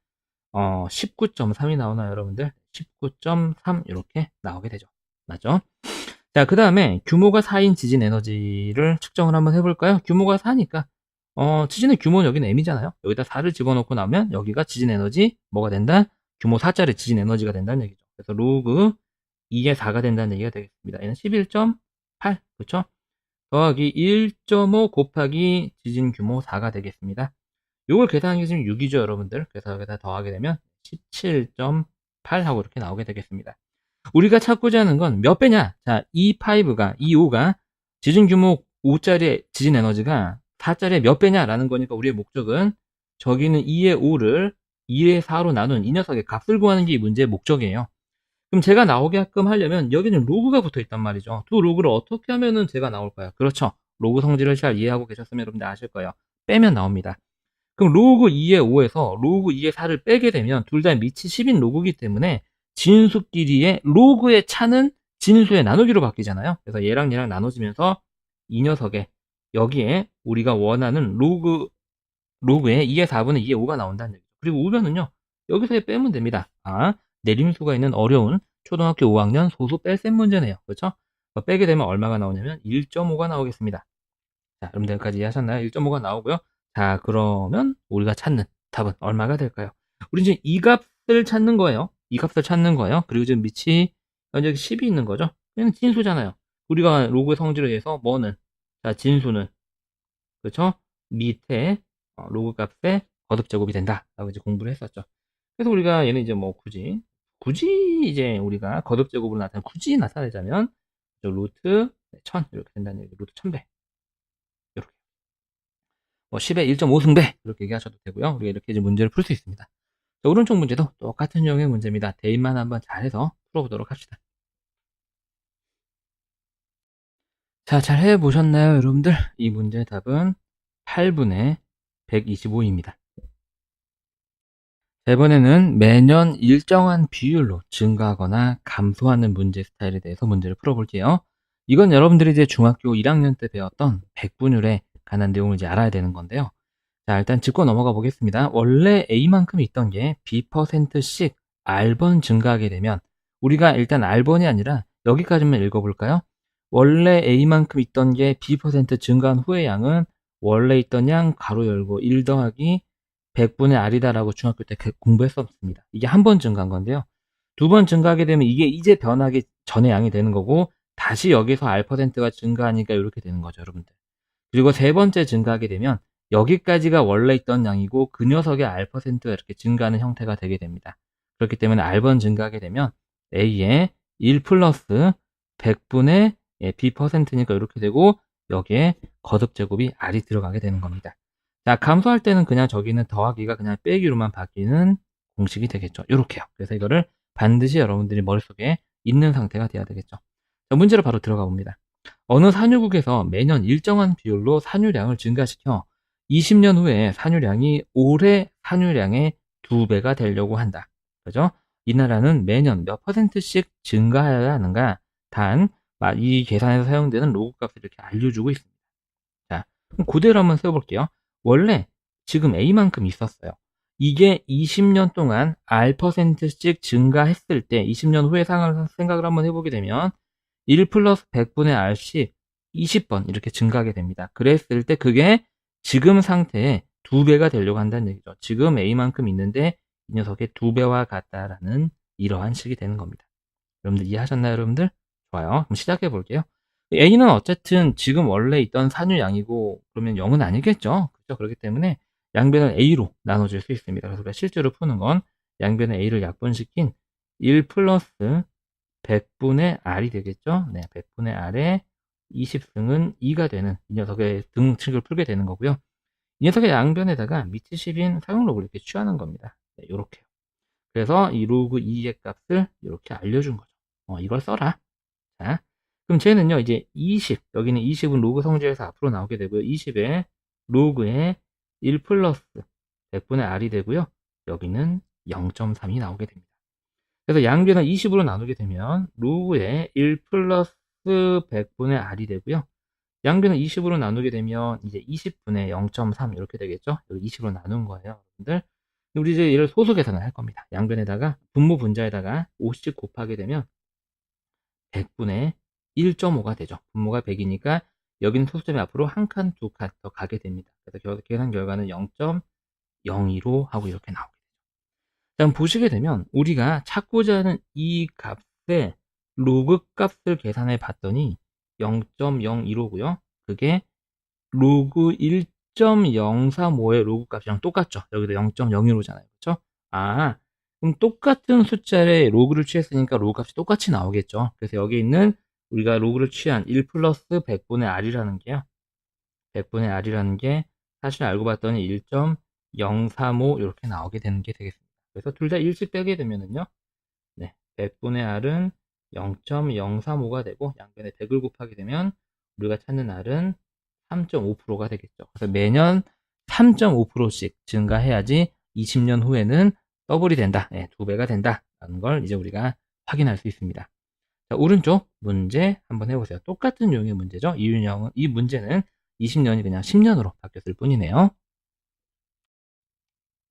19.3이 나오나요, 여러분들? 19.3 이렇게 나오게 되죠. 맞죠? 자, 그 다음에 규모가 4인 지진 에너지를 측정을 한번 해볼까요? 규모가 4니까 지진의 규모는 여기는 m이잖아요. 여기다 4를 집어넣고 나면 여기가 지진 에너지 뭐가 된다? 규모 4짜리 지진 에너지가 된다는 얘기죠. 그래서 로그 2의 4가 된다는 얘기가 되겠습니다. 얘는 11.8 그렇죠? 더하기 1.5 곱하기 지진 규모 4가 되겠습니다. 요걸 계산하는 게 지금 6이죠, 여러분들. 그래서 여기다 더하게 되면 17.8 하고 이렇게 나오게 되겠습니다. 우리가 찾고자 하는 건 몇 배냐? 자, E5가 지진 규모 5짜리 지진 에너지가 4짜리의 몇 배냐라는 거니까 우리의 목적은 저기는 2의 5를 2의 4로 나눈 이 녀석의 값을 구하는 게 이 문제의 목적이에요. 그럼 제가 나오게끔 하려면 여기는 로그가 붙어 있단 말이죠. 두 로그를 어떻게 하면은 제가 나올까요? 그렇죠. 로그 성질을 잘 이해하고 계셨으면 여러분들 아실 거예요. 빼면 나옵니다. 그럼 로그 2의 5에서 로그 2의 4를 빼게 되면 둘 다 밑이 10인 로그이기 때문에 진수끼리의 로그의 차는 진수의 나누기로 바뀌잖아요. 그래서 얘랑 얘랑 나눠지면서 이 녀석에 여기에 우리가 원하는 로그의 2의 4분의 2의 5가 나온다는 얘기죠. 그리고 우변은요. 여기서 빼면 됩니다. 내림수가 있는 어려운 초등학교 5학년 소수 뺄셈 문제네요. 그렇죠? 빼게 되면 얼마가 나오냐면 1.5가 나오겠습니다. 자, 여러분들 여기까지 이해하셨나요? 1.5가 나오고요. 자, 그러면 우리가 찾는 답은 얼마가 될까요? 우리 이제 이 값을 찾는 거예요. 이 값을 찾는 거예요. 그리고 지금 밑이 여기 10이 있는 거죠. 얘는 진수잖아요. 우리가 로그의 성질에 의해서 뭐는 자, 진수는 그렇죠? 밑에 로그 값의 거듭 제곱이 된다. 라고 이제 공부를 했었죠. 그래서 우리가 얘는 이제 뭐 굳이 이제 우리가 거듭 제곱으로 굳이 나타내자면 루트 1000 이렇게 된다는 얘기. 루트 1000배. 이렇게. 뭐 10의 1.5승배 이렇게 얘기하셔도 되고요. 우리가 이렇게 이제 문제를 풀 수 있습니다. 자, 오른쪽 문제도 똑같은 유형의 문제입니다. 대입만 한번 잘해서 풀어보도록 합시다. 자, 잘 해보셨나요, 여러분들? 이 문제의 답은 8분의 125입니다. 이번에는 매년 일정한 비율로 증가하거나 감소하는 문제 스타일에 대해서 문제를 풀어볼게요. 이건 여러분들이 이제 중학교 1학년 때 배웠던 백분율에 관한 내용을 이제 알아야 되는 건데요. 자, 일단 짚고 넘어가 보겠습니다. 원래 A만큼 있던 게 B%씩 R번 증가하게 되면 우리가 일단 R번이 아니라 여기까지만 읽어볼까요? 원래 A만큼 있던 게 B% 증가한 후의 양은 원래 있던 양 가로 열고 1 더하기 100분의 R이다라고 중학교 때 공부했었습니다. 이게 한 번 증가한 건데요. 두 번 증가하게 되면 이게 이제 변하기 전의 양이 되는 거고 다시 여기서 R%가 증가하니까 이렇게 되는 거죠, 여러분들. 그리고 세 번째 증가하게 되면 여기까지가 원래 있던 양이고 그 녀석의 R%가 이렇게 증가하는 형태가 되게 됩니다. 그렇기 때문에 R번 증가하게 되면 A의 1 플러스 100분의 B%니까 이렇게 되고 여기에 거듭제곱이 R이 들어가게 되는 겁니다. 자, 감소할 때는 그냥 저기는 더하기가 그냥 빼기로만 바뀌는 공식이 되겠죠. 이렇게요. 그래서 이거를 반드시 여러분들이 머릿속에 있는 상태가 돼야 되겠죠. 자, 문제로 바로 들어가 봅니다. 어느 산유국에서 매년 일정한 비율로 산유량을 증가시켜 20년 후에 산유량이 올해 산유량의 2배가 되려고 한다. 그죠? 이 나라는 매년 몇 %씩 증가해야 하는가? 단, 이 계산에서 사용되는 로그 값을 이렇게 알려주고 있습니다. 자, 그럼 그대로 한번 세워볼게요. 원래 지금 A만큼 있었어요. 이게 20년 동안 R%씩 증가했을 때 20년 후에 생각을 한번 해보게 되면 1 플러스 100분의 R씩 20번 이렇게 증가하게 됩니다. 그랬을 때 그게 지금 상태에 2배가 되려고 한다는 얘기죠. 지금 A만큼 있는데 이 녀석의 2배와 같다라는 이러한 식이 되는 겁니다. 여러분들 이해하셨나요, 여러분들? 좋아요. 그럼 시작해 볼게요. A는 어쨌든 지금 원래 있던 산유량이고 그러면 0은 아니겠죠. 그렇죠? 그렇기 때문에 양변을 A로 나눠줄 수 있습니다. 그래서 우리가 실제로 푸는 건 양변의 A를 약분시킨 1 플러스 100분의 R이 되겠죠. 네, 100분의 R에 20승은 2가 되는 이 녀석의 등식을 풀게 되는 거고요. 이 녀석의 양변에다가 밑이 10인 사용로그를 이렇게 취하는 겁니다. 네, 요렇게요. 그래서 이 로그 2의 값을 이렇게 알려준 거죠. 이걸 써라. 자, 그럼 쟤는요, 이제 20, 여기는 20은 로그 성질에서 앞으로 나오게 되고요. 20에 로그에 1 플러스 100분의 R이 되고요. 여기는 0.3이 나오게 됩니다. 그래서 양변을 20으로 나누게 되면 로그에 1 플러스 100분의 R이 되고요. 양변을 20으로 나누게 되면 이제 20분의 0.3 이렇게 되겠죠. 여기 20으로 나눈 거예요, 여러분들. 우리 이제 얘를 소수 계산을 할 겁니다. 양변에다가 분모 분자에다가 50 곱하게 되면 100분의 1.5가 되죠. 분모가 100이니까 여기는 소수점이 앞으로 한 칸, 두 칸 더 가게 됩니다. 그래서 계산 결과는 0.015 하고 이렇게 나오게 되죠. 자, 보시게 되면 우리가 찾고자 하는 이 값의 로그 값을 계산해 봤더니 0.015고요. 그게 로그 1.035의 로그 값이랑 똑같죠. 여기도 0.015잖아요. 그렇죠? 아, 그럼 똑같은 숫자의 로그를 취했으니까 로그 값이 똑같이 나오겠죠. 그래서 여기 있는 우리가 로그를 취한 1 플러스 100분의 R이라는 게요. 100분의 R이라는 게 사실 알고 봤더니 1.035 이렇게 나오게 되는 게 되겠습니다. 그래서 둘 다 1씩 빼게 되면은요. 네, 100분의 R은 0.035가 되고 양변에 100을 곱하게 되면 우리가 찾는 R은 3.5%가 되겠죠. 그래서 매년 3.5%씩 증가해야지 20년 후에는 더블이 된다. 네, 2배가 된다. 라는 걸 이제 우리가 확인할 수 있습니다. 자, 오른쪽 문제 한번 해보세요. 똑같은 유형의 문제죠. 이 문제는 20년이 그냥 10년으로 바뀌었을 뿐이네요.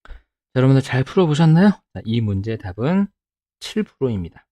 자, 여러분들 잘 풀어보셨나요? 자, 이 문제의 답은 7%입니다.